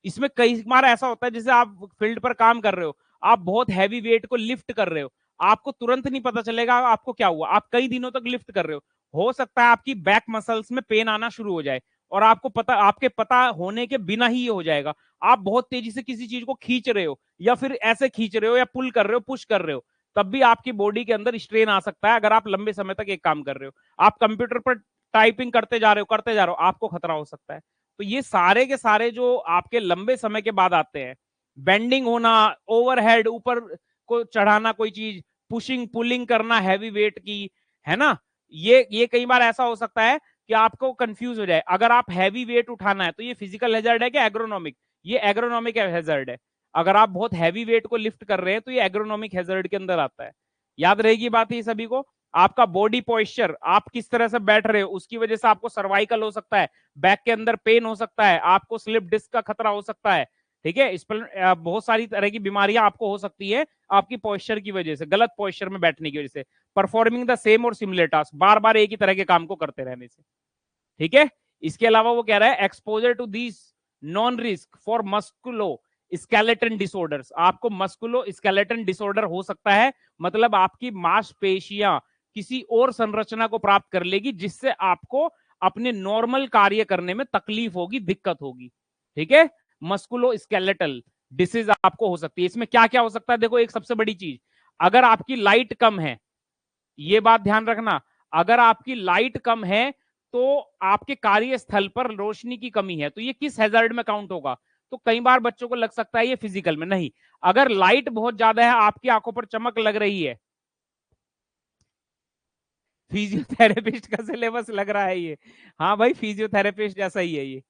इसमें कई बार ऐसा होता है, जैसे आप फील्ड पर काम कर रहे हो, आप बहुत हैवी वेट को लिफ्ट कर रहे हो, आपको तुरंत नहीं पता चलेगा आपको क्या हुआ, आप कई दिनों तक लिफ्ट कर रहे हो सकता है आपकी बैक मसल्स में पेन आना शुरू हो जाए, और आपको पता, आपके पता होने के बिना ही ये हो जाएगा। आप बहुत तेजी से किसी चीज को खींच रहे हो, या फिर ऐसे खींच रहे हो, या पुल कर रहे हो, पुश कर रहे हो, तब भी आपकी बॉडी के अंदर स्ट्रेन आ सकता है, अगर आप लंबे समय तक एक काम कर रहे हो। आप कंप्यूटर पर टाइपिंग करते जा रहे हो, आपको खतरा हो सकता है। तो ये सारे के सारे जो आपके लंबे समय के बाद आते हैं, बेंडिंग होना, ओवरहेड ऊपर को चढ़ाना कोई चीज, पुशिंग पुलिंग करना हैवी वेट की, है ना, ये कई बार ऐसा हो सकता है कि आपको कंफ्यूज हो जाए। अगर आप हैवी वेट उठाना है तो ये फिजिकल हैजर्ड है कि एग्रोनॉमिक, ये एग्रोनॉमिक हैजर्ड है। अगर आप बहुत हैवी वेट को लिफ्ट कर रहे हैं तो ये एग्रोनॉमिक हैजर्ड के अंदर आता है। याद रहेगी बात ये सभी को। आपका बॉडी पोस्चर, आप किस तरह से बैठ रहे हो, उसकी वजह से आपको सर्वाइकल हो सकता है, बैक के अंदर पेन हो सकता है, आपको स्लिप डिस्क का खतरा हो सकता है। ठीक है, इस पर बहुत सारी तरह की बीमारियां आपको हो सकती है आपकी पोस्चर की वजह से, गलत पोस्चर में बैठने की वजह से, परफॉर्मिंग द सेम और सिमिलर टास्क, बार बार एक ही तरह के काम को करते रहने से। ठीक है, इसके अलावा वो कह रहा है exposure to this non risk for musculo skeleton disorders, आपको मस्कुलो स्केलेटन डिसऑर्डर हो सकता है, मतलब आपकी मांसपेशियां किसी और संरचना को प्राप्त कर लेगी, जिससे आपको अपने नॉर्मल कार्य करने में तकलीफ होगी, दिक्कत होगी। ठीक है, मस्कुलो स्केलेटल डिसीज आपको हो सकती है। इसमें क्या क्या हो सकता है, देखो, एक सबसे बड़ी चीज, अगर आपकी लाइट कम है, ये बात ध्यान रखना, अगर आपकी लाइट कम है तो आपके कार्यस्थल पर रोशनी की कमी है, तो ये किस हैजर्ड में काउंट होगा। तो कई बार बच्चों को लग सकता है ये फिजिकल में, नहीं, अगर लाइट बहुत ज्यादा है, आपकी आंखों पर चमक लग रही है, फिजियोथेरेपिस्ट का सिलेबस लग रहा है ये, हाँ भाई, फिजियोथेरेपिस्ट जैसा ही है ये।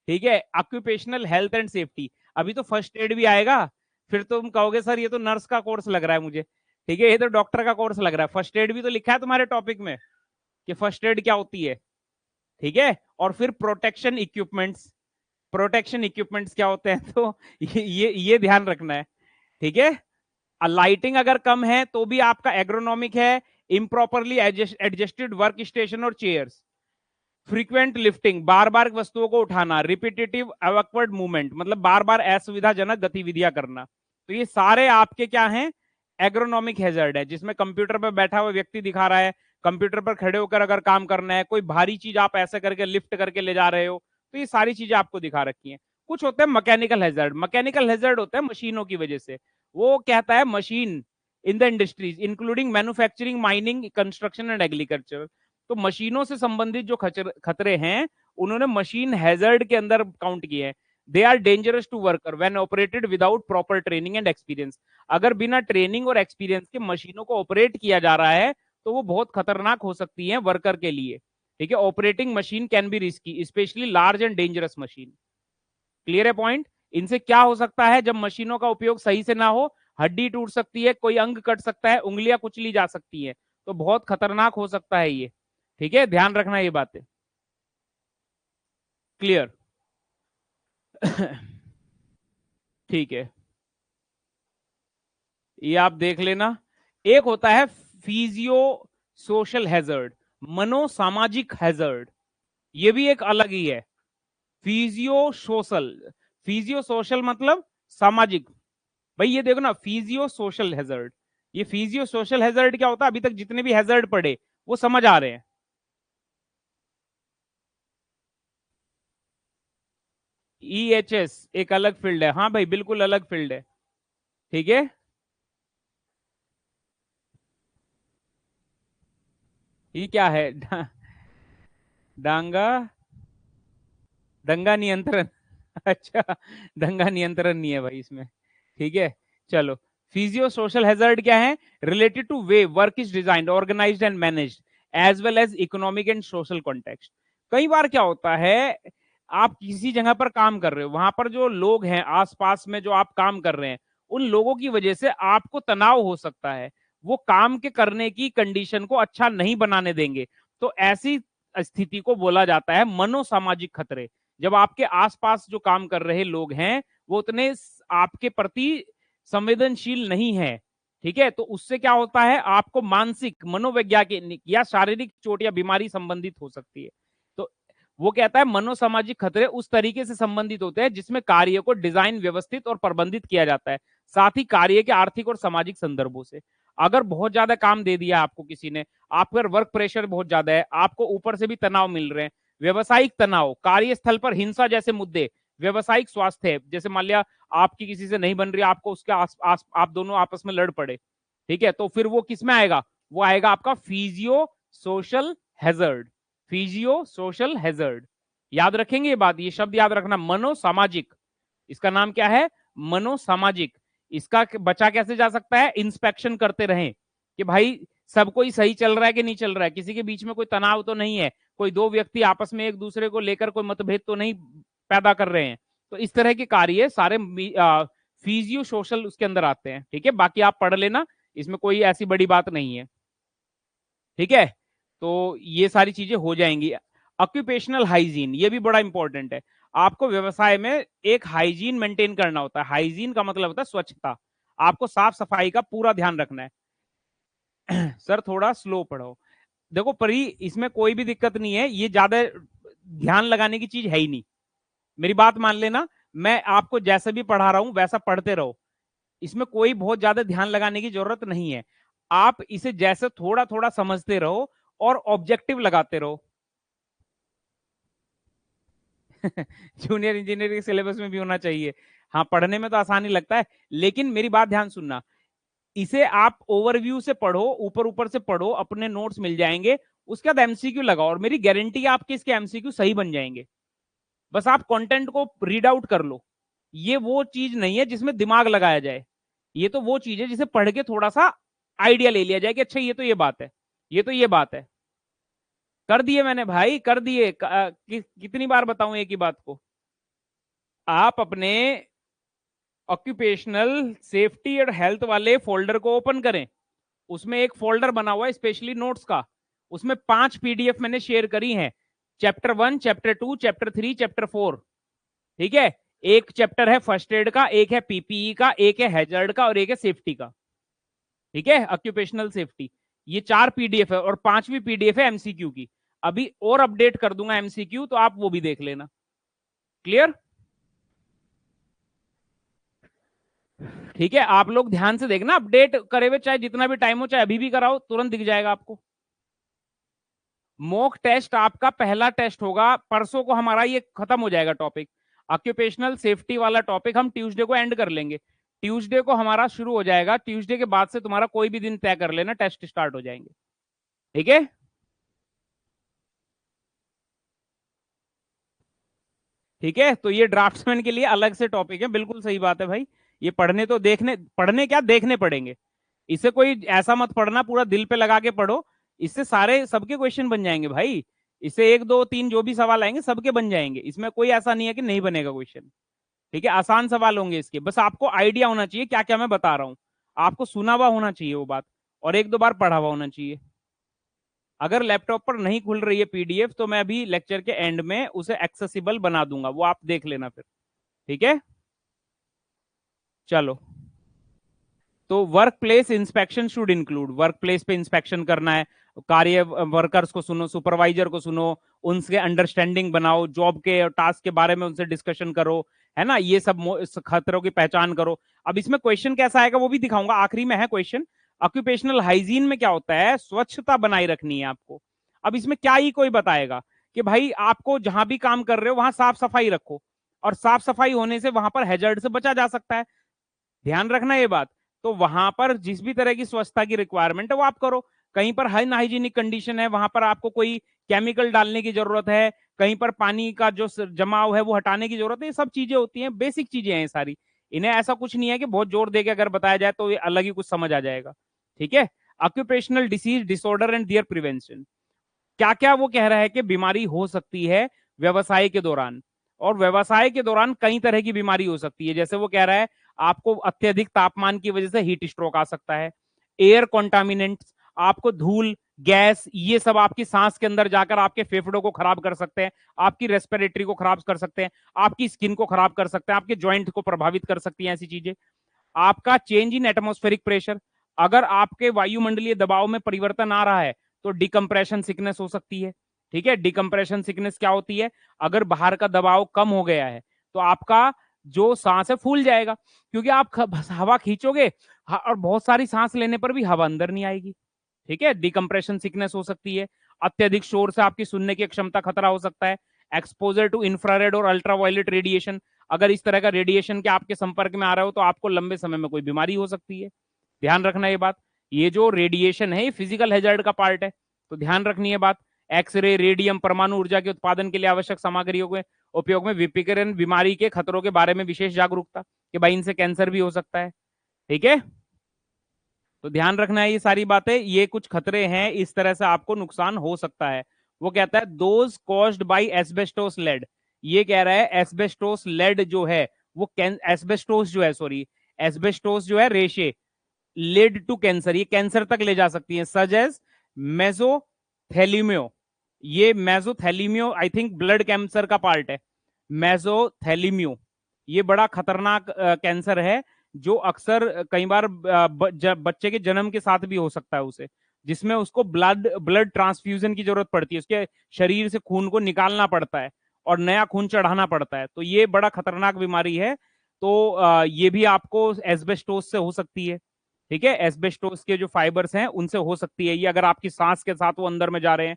ठीक है, ऑक्यूपेशनल हेल्थ एंड सेफ्टी, अभी तो फर्स्ट एड भी आएगा, फिर तुम कहोगे सर ये तो नर्स का कोर्स लग रहा है मुझे। ठीक है, ये तो डॉक्टर का कोर्स लग रहा है, फर्स्ट एड भी तो लिखा है तुम्हारे टॉपिक में कि फर्स्ट एड क्या होती है। ठीक है, और फिर प्रोटेक्शन इक्विपमेंट्स, प्रोटेक्शन इक्विपमेंट्स क्या होते हैं, तो ये ध्यान रखना है। ठीक है, लाइटिंग अगर कम है तो भी आपका एग्रोनॉमिक है। इम्प्रॉपरली एडजस्टेड वर्क स्टेशन और चेयर्स, फ्रीक्वेंट लिफ्टिंग, बार बार वस्तुओं को उठाना, रिपीटेटिव अवकवर्ड मूवमेंट, मतलब बार बार असुविधाजनक गतिविधियां करना, तो ये सारे आपके क्या हैं, एग्रोनॉमिक हैजर्ड है, जिसमें कंप्यूटर पर बैठा हुआ व्यक्ति दिखा रहा है, कंप्यूटर पर खड़े होकर अगर काम करना है, कोई भारी चीज आप ऐसे करके लिफ्ट करके ले जा रहे हो, तो ये सारी चीजें आपको दिखा रखी हैं। कुछ होते हैं मैकेनिकल हैजर्ड, मैकेनिकल हैजर्ड होते हैं मशीनों की वजह से। वो कहता है machine in the industries including manufacturing, mining, construction and agriculture, तो मशीनों से संबंधित जो खतरे हैं, उन्होंने मशीन हैजर्ड के अंदर काउंट किए हैं। They are dangerous to worker when operated without proper training and experience, अगर बिना ट्रेनिंग और एक्सपीरियंस के मशीनों को ऑपरेट किया जा रहा है तो वो बहुत खतरनाक हो सकती है वर्कर के लिए। ठीक है, operating machine can be risky, specially large and dangerous machine. Clear है पॉइंट। इनसे क्या हो सकता है, जब मशीनों का उपयोग सही से ना हो, हड्डी टूट सकती है, कोई अंग कट सकता है, उंगलियां कुचली जा सकती है, तो बहुत खतरनाक हो सकता है ये। ठीक है, ध्यान रखना ये बातें। क्लियर। ठीक है, ये आप देख लेना। एक होता है फिजियो सोशल हैजर्ड, मनोसामाजिक हैजर्ड, ये भी एक अलग ही है। फिजियो सोशल, फिजियो सोशल मतलब सामाजिक। भाई ये देखो ना, फिजियो सोशल हैजर्ड, ये फिजियो सोशल हैजर्ड क्या होता है? अभी तक जितने भी हैजर्ड पढ़े वो समझ आ रहे हैं? EHS एक अलग फील्ड है, हाँ भाई बिल्कुल अलग फील्ड है। ठीक है, ये क्या है? डांगा, दंगा नियंत्रण। अच्छा, दंगा नियंत्रण नहीं है भाई इसमें। ठीक है, चलो। फिजियो सोशल हैजर्ड क्या है? Related to way work is designed, organized and managed as well as economic and social context. कई बार क्या होता है, आप किसी जगह पर काम कर रहे हो, वहां पर जो लोग हैं आसपास में जो आप काम कर रहे हैं, उन लोगों की वजह से आपको तनाव हो सकता है, वो काम के करने की कंडीशन को अच्छा नहीं बनाने देंगे। तो ऐसी स्थिति को बोला जाता है मनोसामाजिक खतरे। जब आपके आसपास जो काम कर रहे लोग हैं वो उतने आपके प्रति संवेदनशील नहीं है, ठीक है, तो उससे क्या होता है, आपको मानसिक मनोवैज्ञानिक या शारीरिक चोट या बीमारी संबंधित हो सकती है। तो वो कहता है मनोसामाजिक खतरे उस तरीके से संबंधित होते हैं जिसमें कार्य को डिजाइन, व्यवस्थित और प्रबंधित किया जाता है, साथ ही कार्य के आर्थिक और सामाजिक संदर्भों से। अगर बहुत ज्यादा काम दे दिया आपको किसी ने, आप पर वर्क प्रेशर बहुत ज्यादा है, आपको ऊपर से भी तनाव मिल रहे हैं, व्यवसायिक तनाव, कार्यस्थल पर हिंसा जैसे मुद्दे, व्यवसायिक स्वास्थ्य, जैसे मान लिया आपकी किसी से नहीं बन रही, आपको उसके आप दोनों आपस में लड़ पड़े, ठीक है, तो फिर वो किस में आएगा? वो आएगा आपका physio social hazard. Physio social hazard, याद रखेंगे ये बात, ये शब्द याद रखना, मनोसामाजिक। इसका नाम क्या है? मनोसामाजिक। इसका बचा कैसे जा सकता है? इंस्पेक्शन करते रहें कि भाई सब कोई सही चल रहा है कि नहीं चल रहा है, किसी के बीच में कोई तनाव तो नहीं है, कोई दो व्यक्ति आपस में एक दूसरे को लेकर कोई मतभेद तो नहीं पैदा कर रहे हैं। तो इस तरह के कार्य सारे फिजियो सोशल उसके अंदर आते हैं। ठीक है, बाकी आप पढ़ लेना, इसमें कोई ऐसी बड़ी बात नहीं है। ठीक है, तो ये सारी चीजें हो जाएंगी। ऑक्यूपेशनल हाइजीन, ये भी बड़ा इंपॉर्टेंट है। आपको व्यवसाय में एक हाइजीन मेंटेन करना होता है। हाइजीन का मतलब होता है स्वच्छता, आपको साफ सफाई का पूरा ध्यान रखना है। सर थोड़ा स्लो पढ़ो। देखो परी, इसमें कोई भी दिक्कत नहीं है, ये ज्यादा ध्यान लगाने की चीज है ही नहीं, मेरी बात मान लेना। मैं आपको जैसे भी पढ़ा रहा हूं वैसा पढ़ते रहो, इसमें कोई बहुत ज्यादा ध्यान लगाने की जरूरत नहीं है। आप इसे जैसे थोड़ा थोड़ा समझते रहो और ऑब्जेक्टिव लगाते रहो। जूनियर इंजीनियरिंग सिलेबस में भी होना चाहिए। हाँ, पढ़ने में तो आसानी लगता है, लेकिन मेरी बात ध्यान सुनना, इसे आप ओवरव्यू से पढ़ो, ऊपर ऊपर से पढ़ो, अपने नोट्स मिल जाएंगे, उसके बाद एमसीक्यू लगाओ, और मेरी गारंटी है आपके इसके एमसीक्यू सही बन जाएंगे। बस आप कंटेंट को रीड आउट कर लो। ये वो चीज नहीं है जिसमें दिमाग लगाया जाए, ये तो वो चीज है जिसे पढ़ के थोड़ा सा आइडिया ले लिया जाए कि अच्छा ये तो ये बात है, ये तो ये बात है। कर दिए मैंने भाई, कर दिए। कितनी बार बताऊं एक ही बात को? आप अपने ऑक्यूपेशनल सेफ्टी और हेल्थ वाले फोल्डर को ओपन करें, उसमें एक फोल्डर बना हुआ है स्पेशली नोट्स का, उसमें 5 पीडीएफ मैंने शेयर करी हैं, चैप्टर 1, चैप्टर 2, चैप्टर 3, चैप्टर 4। ठीक है, एक चैप्टर है फर्स्ट एड का, एक है पीपीई का, एक है हैजर्ड का, और एक है सेफ्टी का। ठीक है, ऑक्यूपेशनल सेफ्टी, ये 4 पीडीएफ है, और 5वीं पीडीएफ है एमसीक्यू की। अभी और अपडेट कर दूंगा एमसीक्यू, तो आप वो भी देख लेना। क्लियर? ठीक है, आप लोग ध्यान से देखना, अपडेट करे हुए चाहे जितना भी टाइम हो, चाहे अभी भी कराओ, तुरंत दिख जाएगा आपको। मॉक टेस्ट आपका पहला टेस्ट होगा, परसों को हमारा ये खत्म हो जाएगा टॉपिक। ऑक्यूपेशनल सेफ्टी वाला टॉपिक हम ट्यूसडे को एंड कर लेंगे, ट्यूसडे को हमारा शुरू हो जाएगा, ट्यूसडे के बाद से तुम्हारा कोई भी दिन तय कर लेना, टेस्ट स्टार्ट हो जाएंगे। ठीक है, ठीक है, तो ये ड्राफ्ट्समैन के लिए अलग से टॉपिक है, बिल्कुल सही बात है भाई। ये पढ़ने तो देखने, पढ़ने क्या देखने पड़ेंगे, इससे कोई ऐसा मत पढ़ना पूरा दिल पे लगा के पढ़ो, इससे सारे सबके क्वेश्चन बन जाएंगे भाई। इससे 1 2 3 जो भी सवाल आएंगे सबके बन जाएंगे, इसमें कोई ऐसा नहीं है कि नहीं बनेगा क्वेश्चन। ठीक है, आसान सवाल होंगे इसके, बस आपको आइडिया होना चाहिए क्या क्या मैं बता रहा हूं, आपको सुना हुआ होना चाहिए वो बात, और 1 2 बार पढ़ा हुआ होना चाहिए। अगर लैपटॉप पर नहीं खुल रही है पीडीएफ, तो मैं अभी लेक्चर के एंड में उसे एक्सेसिबल बना दूंगा, वो आप देख लेना फिर। ठीक है, चलो। तो work place inspection should include, work place पे इंस्पेक्शन करना है, कार्य वर्कर्स को सुनो, सुपरवाइजर को सुनो, उनसे अंडरस्टैंडिंग बनाओ, जॉब के और टास्क के बारे में उनसे डिस्कशन करो, है ना, ये सब खतरों की पहचान करो। अब इसमें क्वेश्चन कैसा आएगा वो भी दिखाऊंगा, आखिरी में है क्वेश्चन। ऑक्यूपेशनल हाइजीन में क्या होता है, स्वच्छता बनाए रखनी है आपको। अब इसमें क्या ही कोई बताएगा कि भाई आपको जहां भी काम कर रहे हो वहां साफ सफाई रखो, और साफ सफाई होने से वहां पर हैजर्ड से बचा जा सकता है, ध्यान रखना ये बात। तो वहां पर जिस भी तरह की स्वच्छता की रिक्वायरमेंट है वो आप करो। कहीं पर हाइजीनिक कंडीशन है, वहां पर आपको कोई केमिकल डालने की जरूरत है, कहीं पर पानी का जो जमाव है वो हटाने की जरूरत है, ये सब चीजें होती हैं, बेसिक चीजें हैं सारी। इन्हें ऐसा कुछ नहीं है कि बहुत जोर देके अगर बताया जाए तो ये अलग ही कुछ समझ आ जाएगा। ठीक है। Occupational disease disorder and their prevention, क्या क्या वो कह रहा है कि बीमारी हो सकती है व्यवसाय के दौरान, और व्यवसाय के दौरान कई तरह की बीमारी हो सकती है। जैसे वो कह रहा है आपको अत्यधिक तापमान की वजह से हीट स्ट्रोक आ सकता है, एयर कॉन्टामिनेंट्स, आपको धूल गैस ये सब आपकी सांस के अंदर जाकर आपके फेफड़ों को खराब कर सकते हैं, आपकी रेस्पिरेटरी को खराब कर सकते हैं, आपकी स्किन को खराब कर सकते हैं, आपके ज्वाइंट को प्रभावित कर सकती हैं ऐसी चीजें। आपका चेंज इन एटमॉस्फेरिक प्रेशर, अगर आपके वायुमंडलीय दबाव में परिवर्तन आ रहा है तो डिकम्प्रेशन सिकनेस हो सकती है। ठीक है, डिकम्प्रेशन सिकनेस क्या होती है, अगर बाहर का दबाव कम हो गया है तो आपका जो सांस है फूल जाएगा, क्योंकि आप हवा खींचोगे और बहुत सारी सांस लेने पर भी हवा अंदर नहीं आएगी। ठीक है, डिकम्प्रेशन सिकनेस हो सकती है। अत्यधिक शोर से आपकी सुनने की क्षमता खतरा हो सकता है। एक्सपोजर टू इंफ्रारेड और अल्ट्रावायलेट रेडिएशन, अगर इस तरह का रेडिएशन के आपके संपर्क में आ रहा हो तो आपको लंबे समय में कोई बीमारी हो सकती है। ध्यान रखना ये बात, ये जो रेडिएशन है ये फिजिकल हैजर्ड का पार्ट है, तो ध्यान रखनी है बात। एक्सरे, रेडियम, परमाणु ऊर्जा के उत्पादन के लिए आवश्यक सामग्रियों के उपयोग में विकिरण बीमारी के खतरों के बारे में विशेष जागरूकता, कि भाई इनसे कैंसर भी हो सकता है। ठीक है, तो ध्यान रखना है ये सारी बातें, ये कुछ खतरे हैं, इस तरह से आपको नुकसान हो सकता है। वो कहता है those caused by asbestos lead, ये कह रहा है एस्बेस्टोस लेड जो है वो एस्बेस्टोस जो है, सॉरी, एस्बेस्टोस जो है रेशे लेड टू कैंसर, ये कैंसर तक ले जा सकती है, सच एज मेजोथेलिमियो। ये मेजोथेलिमियो आई थिंक ब्लड कैंसर का पार्ट है, मेजोथेलिमियो। ये बड़ा खतरनाक कैंसर है, जो अक्सर कई बार बच्चे के जन्म के साथ भी हो सकता है उसे, जिसमें उसको ब्लड ब्लड ट्रांसफ्यूजन की जरूरत पड़ती है, उसके शरीर से खून को निकालना पड़ता है और नया खून चढ़ाना पड़ता है, तो ये बड़ा खतरनाक बीमारी है। तो ये भी आपको एस्बेस्टोस से हो सकती है। ठीक है, एस्बेस्टोस के जो फाइबर्स हैं उनसे हो सकती है ये, अगर आपकी सांस के साथ वो अंदर में जा रहे हैं।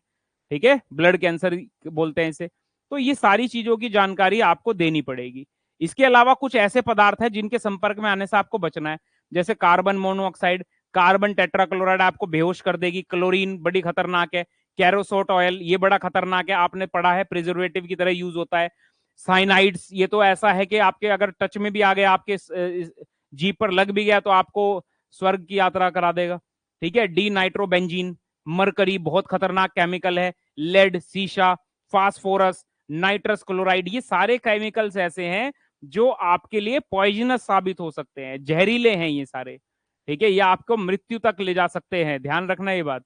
ठीक है, ब्लड कैंसर बोलते हैं इसे। तो ये सारी चीजों की जानकारी आपको देनी पड़ेगी। इसके अलावा कुछ ऐसे पदार्थ हैं जिनके संपर्क में आने से आपको बचना है, जैसे कार्बन मोनोऑक्साइड, कार्बन टेट्राक्लोराइड आपको बेहोश कर देगी, क्लोरीन बड़ी खतरनाक है, कैरोसोट ऑयल ये बड़ा खतरनाक है, आपने पढ़ा है प्रिजर्वेटिव की तरह यूज होता है। साइनाइड्स, ये तो ऐसा है कि आपके अगर टच में भी आ गया, आपके जीप पर लग भी गया तो आपको स्वर्ग की यात्रा करा देगा। ठीक है, डी नाइट्रोबेंजीन, मरकरी बहुत खतरनाक केमिकल है, लेड, सीसा, फास्फोरस, नाइट्रस क्लोराइड, ये सारे केमिकल्स ऐसे हैं जो आपके लिए पॉइजनस साबित हो सकते हैं, जहरीले हैं ये सारे। ठीक है, ये आपको मृत्यु तक ले जा सकते हैं, ध्यान रखना ये बात।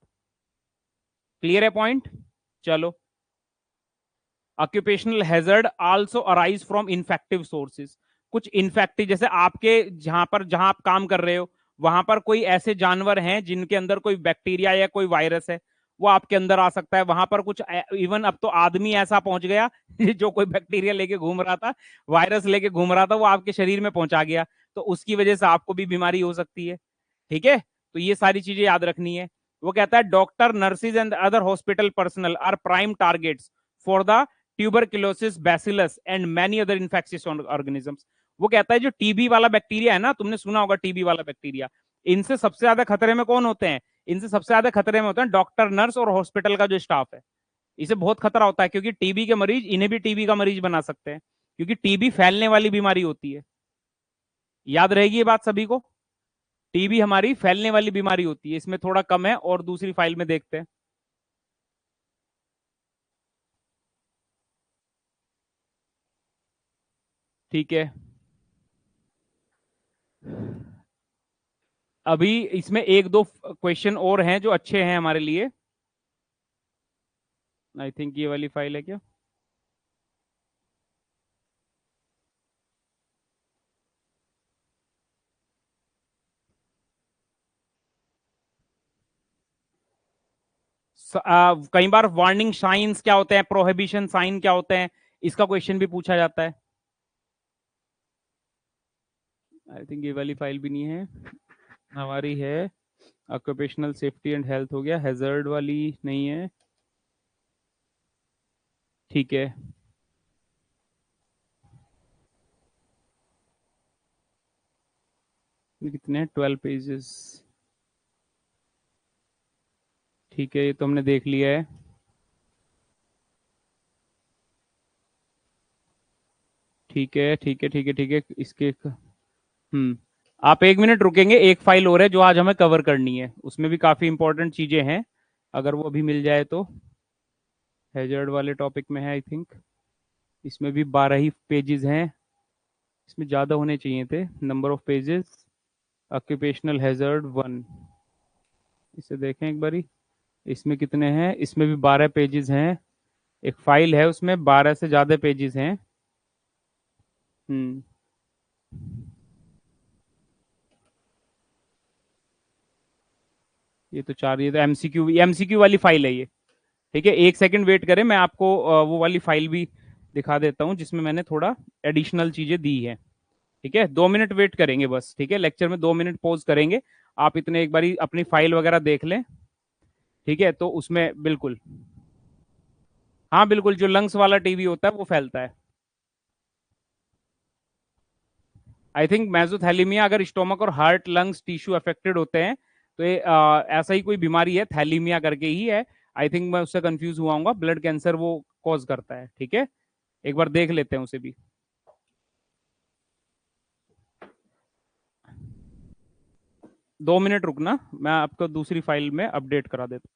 क्लियर है पॉइंट? चलो, occupational hazard also arise from infective sources, कुछ इन्फेक्टिव, जैसे आपके जहां आप काम कर रहे हो वहां पर कोई ऐसे जानवर हैं जिनके अंदर कोई बैक्टीरिया या कोई वायरस है, वो आपके अंदर आ सकता है। वहां पर कुछ इवन अब तो आदमी ऐसा पहुंच गया जो कोई बैक्टीरिया लेके घूम रहा था, वायरस लेके घूम रहा था, वो आपके शरीर में पहुंचा गया, तो उसकी वजह से आपको भी बीमारी हो सकती है। ठीक है, तो ये सारी चीजें याद रखनी है। वो कहता है doctor, nurses and other hospital personnel are prime targets for the tuberculosis, bacillus and many other infectious organisms. वो कहता है जो टीबी वाला बैक्टीरिया है ना, तुमने सुना होगा टीबी वाला बैक्टीरिया, इनसे सबसे ज्यादा खतरे में कौन होते हैं? इनसे सबसे ज्यादा खतरे में होते हैं डॉक्टर, नर्स और हॉस्पिटल का जो स्टाफ है, इसे बहुत खतरा होता है, क्योंकि टीबी के मरीज इन्हें भी टीबी का मरीज बना सकते हैं, क्योंकि टीबी फैलने वाली बीमारी होती है। याद रहेगी ये बात सभी को, टीबी हमारी फैलने वाली बीमारी होती है, इसमें थोड़ा कम है, और दूसरी फाइल में देखते हैं। ठीक है, अभी इसमें एक दो क्वेश्चन और हैं जो अच्छे हैं हमारे लिए। आई थिंक ये वाली फाइल है क्या? कई बार वार्निंग साइंस क्या होते हैं, प्रोहिबिशन साइन क्या होते हैं, इसका क्वेश्चन भी पूछा जाता है। आई थिंक ये वाली फाइल भी नहीं है हमारी, है ऑक्यूपेशनल सेफ्टी एंड हेल्थ हो गया, हैजर्ड वाली नहीं है, ठीक है। ये कितने हैं, 12 पेजेस, ठीक है, ये तो हमने देख लिया है। ठीक है ठीक है ठीक है ठीक है, इसके आप 1 मिनट रुकेंगे, एक फाइल और है जो आज हमें कवर करनी है, उसमें भी काफी इंपॉर्टेंट चीजें हैं, अगर वो अभी मिल जाए तो। हैजर्ड वाले टॉपिक में है आई थिंक, इसमें भी 12 ही पेजेस हैं, इसमें ज्यादा होने चाहिए थे number of pages. Occupational hazard 1, इसे देखें एक बारी, इसमें कितने हैं, इसमें भी 12 पेजेस हैं, एक फाइल है उसमें 12 से ज्यादा पेजेस हैं। हम्म ये तो चार, ये तो एमसीक्यू वाली फाइल है ये, ठीक है। एक सेकंड वेट करें, मैं आपको वो वाली फाइल भी दिखा देता हूँ जिसमें मैंने थोड़ा एडिशनल चीजें दी है, ठीक है। 2 मिनट वेट करेंगे बस, ठीक है, लेक्चर में 2 मिनट पॉज करेंगे, आप इतने एक बारी अपनी फाइल वगैरह देख लें, ठीक है। तो उसमें बिल्कुल, हाँ बिल्कुल, जो लंग्स वाला टीबी होता है वो फैलता है। आई थिंक मेसोथैलीमिया, अगर स्टोमक और हार्ट लंग्स टिश्यू अफेक्टेड होते हैं तो ये ऐसा ही कोई बीमारी है, थैलीमिया करके ही है। आई थिंक मैं उससे कंफ्यूज हुआ हूँ, ब्लड कैंसर वो कॉज करता है, ठीक है। एक बार देख लेते हैं उसे भी। 2 मिनट रुकना, मैं आपको दूसरी फाइल में अपडेट करा देता हूँ।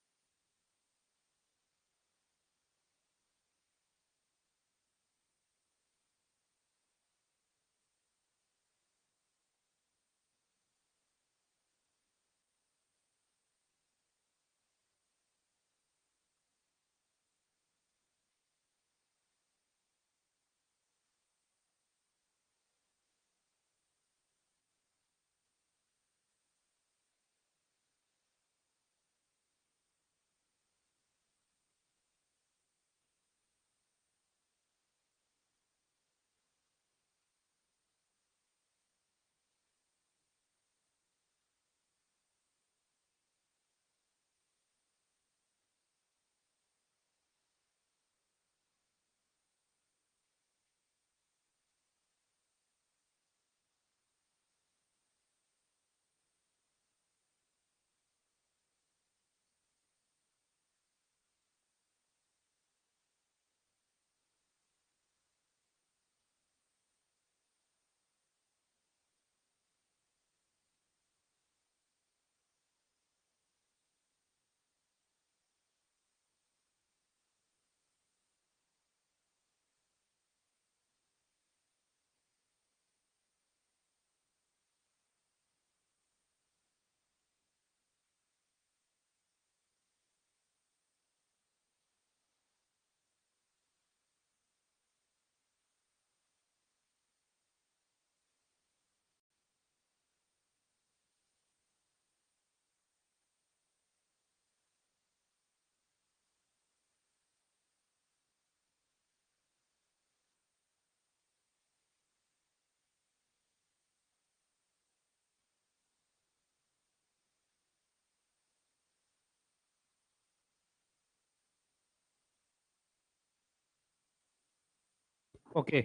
ओके,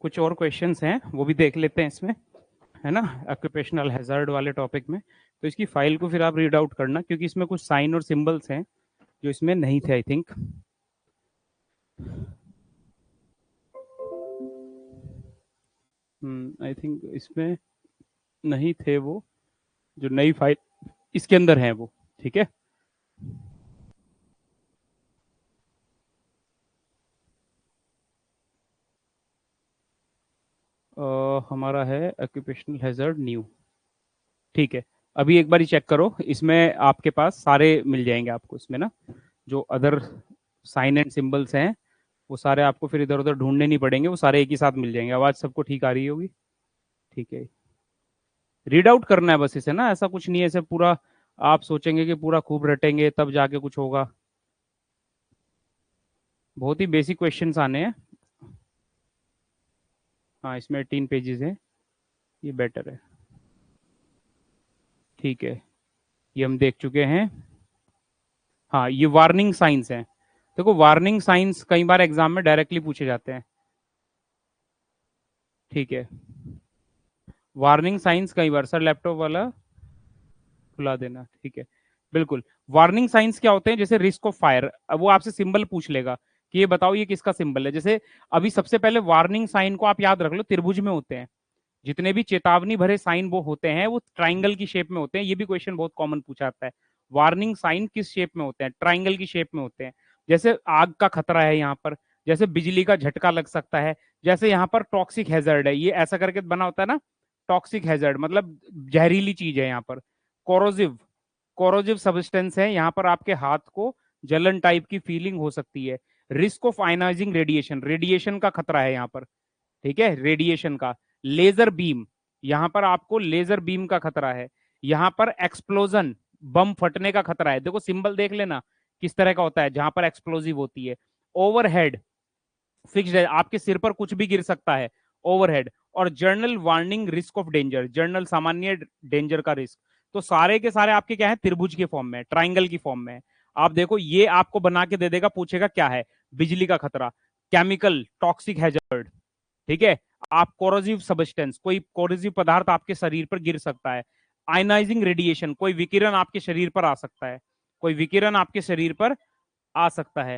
कुछ और क्वेश्चंस हैं वो भी देख लेते हैं इसमें, है ना, ऑक्यूपेशनल हैजार्ड वाले टॉपिक में। तो इसकी फाइल को फिर आप रीड आउट करना, क्योंकि इसमें कुछ साइन और सिंबल्स हैं जो इसमें नहीं थे आई थिंक। आई थिंक इसमें नहीं थे वो, जो नई फाइल इसके अंदर है वो, ठीक है। हमारा है ऑक्यूपेशनल हैजर्ड न्यू, ठीक है। अभी एक बार ही चेक करो, इसमें आपके पास सारे मिल जाएंगे आपको इसमें ना, जो अदर साइन एंड सिंबल्स हैं वो सारे आपको फिर इधर उधर ढूंढने नहीं पड़ेंगे, वो सारे एक ही साथ मिल जाएंगे। आवाज सबको ठीक आ रही होगी, ठीक है। रीड आउट करना है बस इसे ना, ऐसा कुछ नहीं है ऐसे पूरा आप सोचेंगे कि पूरा खूब रटेंगे तब जाके कुछ होगा। बहुत ही बेसिक क्वेश्चंस आने हैं। हाँ, इसमें 18 पेजेस है, ये बेटर है। ठीक है, ये हम देख चुके हैं। हाँ, ये वार्निंग साइंस है। देखो वार्निंग साइंस कई बार एग्जाम में डायरेक्टली पूछे जाते हैं। ठीक है, वार्निंग साइंस कई बार, सर लैपटॉप वाला खुला देना, ठीक है, बिल्कुल। वार्निंग साइंस क्या होते हैं, जैसे रिस्क ऑफ फायर, अब वो आपसे सिंबल पूछ लेगा कि ये बताओ ये किसका सिंबल है। जैसे अभी सबसे पहले वार्निंग साइन को आप याद रख लो, त्रिभुज में होते हैं। जितने भी चेतावनी भरे साइन वो होते हैं वो ट्राइंगल की शेप में होते हैं। ये भी क्वेश्चन बहुत कॉमन पूछा जाता है। वार्निंग साइन किस शेप में होते हैं, ट्राइंगल की शेप में होते हैं। जैसे आग का खतरा है यहाँ पर, जैसे बिजली का झटका लग सकता है, जैसे यहाँ पर टॉक्सिक हैजर्ड है, ये ऐसा करके बना होता है ना, टॉक्सिक हैजर्ड मतलब जहरीली चीज है यहाँ पर। कोरोजिव, कोरोजिव सब्सटेंस है यहाँ पर, आपके हाथ को जलन टाइप की फीलिंग हो सकती है। Risk of ionising radiation, radiation का खतरा है यहाँ पर, ठीक है, रेडिएशन का। लेजर बीम, यहां पर आपको लेजर बीम का खतरा है। यहां पर एक्सप्लोजन, बम फटने का खतरा है। देखो सिंबल देख लेना किस तरह का होता है जहां पर एक्सप्लोजिव होती है। ओवरहेड, फिक्स्ड है, आपके सिर पर कुछ भी गिर सकता है, ओवरहेड। और journal warning risk of danger, journal सामान्य डेंजर का रिस्क। तो सारे के सारे आपके क्या है, त्रिभुज के फॉर्म में, ट्राइंगल की फॉर्म में। आप देखो ये आपको बना के दे देगा, पूछेगा क्या है, बिजली का खतरा, केमिकल टॉक्सिक हैजर्ड, ठीक है। आप कोरोजिव सब्सटेंस, कोई कोरोजिव पदार्थ आपके शरीर पर गिर सकता है। आयनाइजिंग रेडिएशन, कोई विकिरण आपके शरीर पर आ सकता है, कोई विकिरण आपके शरीर पर आ सकता है,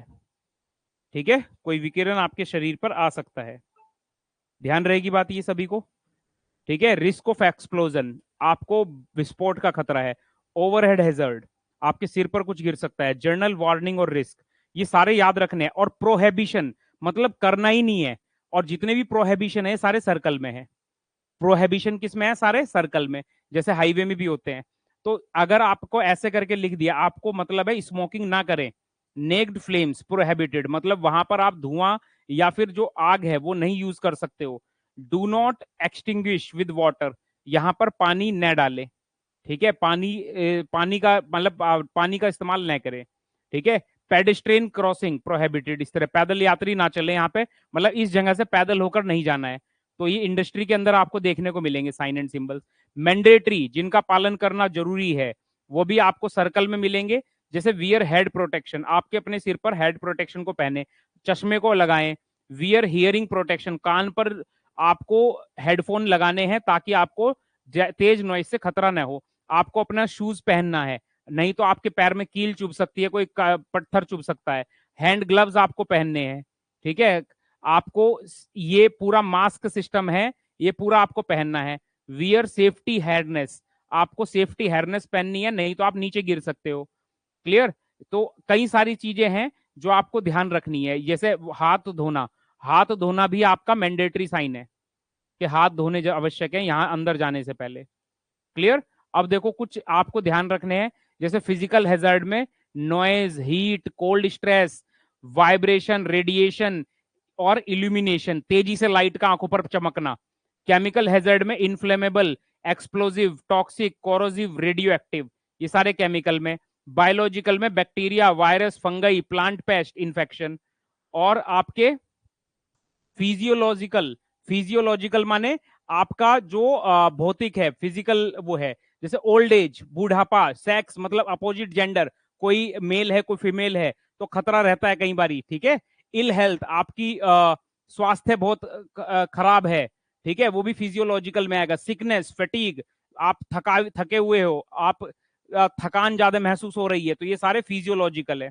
ठीक है, कोई विकिरण आपके शरीर पर आ सकता है। ध्यान रहेगी बात ये सभी को, ठीक है। रिस्क ऑफ एक्सप्लोजन, आपको विस्फोट का खतरा है। ओवरहेड हैजर्ड, आपके सिर पर कुछ गिर सकता है। जर्नल वार्निंग और रिस्क, ये सारे याद रखने हैं। और प्रोहेबिशन, मतलब करना ही नहीं है। और जितने भी प्रोहेबिशन है सारे सर्कल में है। प्रोहेबिशन किस में है, सारे सर्कल में, जैसे हाईवे में भी होते हैं। तो अगर आपको ऐसे करके लिख दिया, आपको मतलब है स्मोकिंग ना करें, नेक्ड फ्लेम्स प्रोहेबिटेड, मतलब वहां पर आप धुआं या फिर जो आग है वो नहीं यूज कर सकते हो। Do not extinguish with water, यहां पर पानी न डालें, ठीक है, पानी का मतलब पानी का इस्तेमाल न करें, ठीक है। पेडिस्ट्रेन क्रॉसिंग प्रोहेबिटेड, इस तरह पैदल यात्री ना चले यहाँ पे, मतलब इस जगह से पैदल होकर नहीं जाना है। तो ये इंडस्ट्री के अंदर आपको देखने को मिलेंगे साइन एंड सिंबल्स। मैंडेटरी, जिनका पालन करना जरूरी है, वो भी आपको सर्कल में मिलेंगे। जैसे वियर हेड प्रोटेक्शन, आपके अपने सिर पर हेड प्रोटेक्शन को पहने, चश्मे को लगाएं। वियर हियरिंग प्रोटेक्शन, कान पर आपको हेडफोन लगाने हैं ताकि आपको तेज नॉइज से खतरा ना हो। आपको अपना शूज पहनना है, नहीं तो आपके पैर में कील चुभ सकती है, कोई पत्थर चुभ सकता है। हैंड ग्लव्स आपको पहनने हैं, ठीक है। आपको ये पूरा मास्क सिस्टम है, ये पूरा आपको पहनना है। वियर सेफ्टी हेयरनेस, आपको सेफ्टी हेयरनेस पहननी है, नहीं तो आप नीचे गिर सकते हो। क्लियर। तो कई सारी चीजें हैं जो आपको ध्यान रखनी है, जैसे हाथ धोना, हाथ धोना भी आपका मैंडेटरी साइन है कि हाथ धोने आवश्यक है यहां अंदर जाने से पहले। क्लियर। अब देखो कुछ आपको ध्यान रखने हैं, जैसे फिजिकल हैजर्ड में noise, heat, cold stress, vibration, radiation और इल्यूमिनेशन, तेजी से लाइट का आंखों पर चमकना। केमिकल हैजर्ड में inflammable, explosive, toxic, corrosive, radio active, ये सारे केमिकल में। बायोलॉजिकल में bacteria, virus, fungi, plant paste infection. और आपके फिजियोलॉजिकल, फिजियोलॉजिकल माने आपका जो भौतिक है, फिजिकल वो है, जैसे ओल्ड एज, बुढ़ापा, सेक्स मतलब अपोजिट जेंडर, कोई मेल है कोई फीमेल है तो खतरा रहता है कई बारी, ठीक है। इल हेल्थ, आपकी स्वास्थ्य बहुत खराब है, ठीक है, वो भी फिजियोलॉजिकल में आएगा। सिकनेस, फटीग, आप थके हुए हो, आप थकान ज्यादा महसूस हो रही है, तो ये सारे फिजियोलॉजिकल है।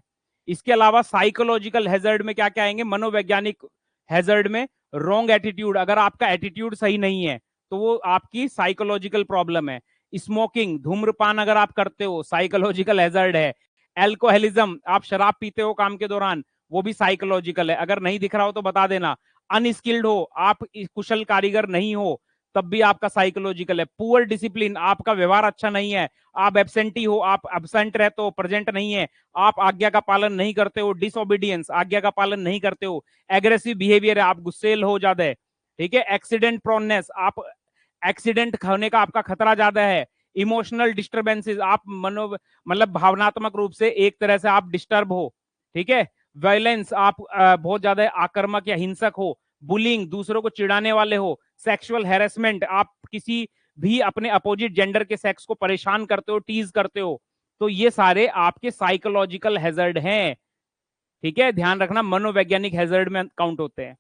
इसके अलावा साइकोलॉजिकल हैजर्ड में क्या क्या आएंगे, मनोवैज्ञानिक हैजर्ड में रॉन्ग एटीट्यूड, अगर आपका एटीट्यूड सही नहीं है तो वो आपकी साइकोलॉजिकल प्रॉब्लम है। स्मोकिंग, धूम्रपान अगर आप करते हो, साइकोलॉजिकल हैजर्ड है। एल्कोहलिज्म, आप शराब पीते हो काम के दौरान, वो भी साइकोलॉजिकल है। अगर नहीं दिख रहा हो तो बता देना। अनस्किल्ड हो, आप कुशल कारीगर नहीं हो, तब भी आपका साइकोलॉजिकल है। पुअर डिसिप्लिन, आपका व्यवहार अच्छा नहीं है, आप एब्सेंटी हो, आप एब्सेंट रहते हो, प्रेजेंट नहीं है, आप आज्ञा का पालन नहीं करते हो, डिसओबीडियंस, आज्ञा का पालन नहीं करते हो। एग्रेसिव बिहेवियर है, आप गुस्सेल हो ज्यादा है, ठीक है। एक्सीडेंट प्रोननेस, आप एक्सीडेंट होने का आपका खतरा ज्यादा है। इमोशनल डिस्टर्बेंसेस, आप मनो मतलब भावनात्मक रूप से एक तरह से आप डिस्टर्ब हो, ठीक है। वायलेंस, आप बहुत ज्यादा आक्रामक या हिंसक हो। बुलिंग, दूसरों को चिढ़ाने वाले हो। सेक्सुअल हैरेसमेंट, आप किसी भी अपने अपोजिट जेंडर के सेक्स को परेशान करते हो, टीज करते हो, तो ये सारे आपके साइकोलॉजिकल हैजर्ड हैं। ठीक है, ध्यान रखना, मनोवैज्ञानिक हैजर्ड में काउंट होते हैं।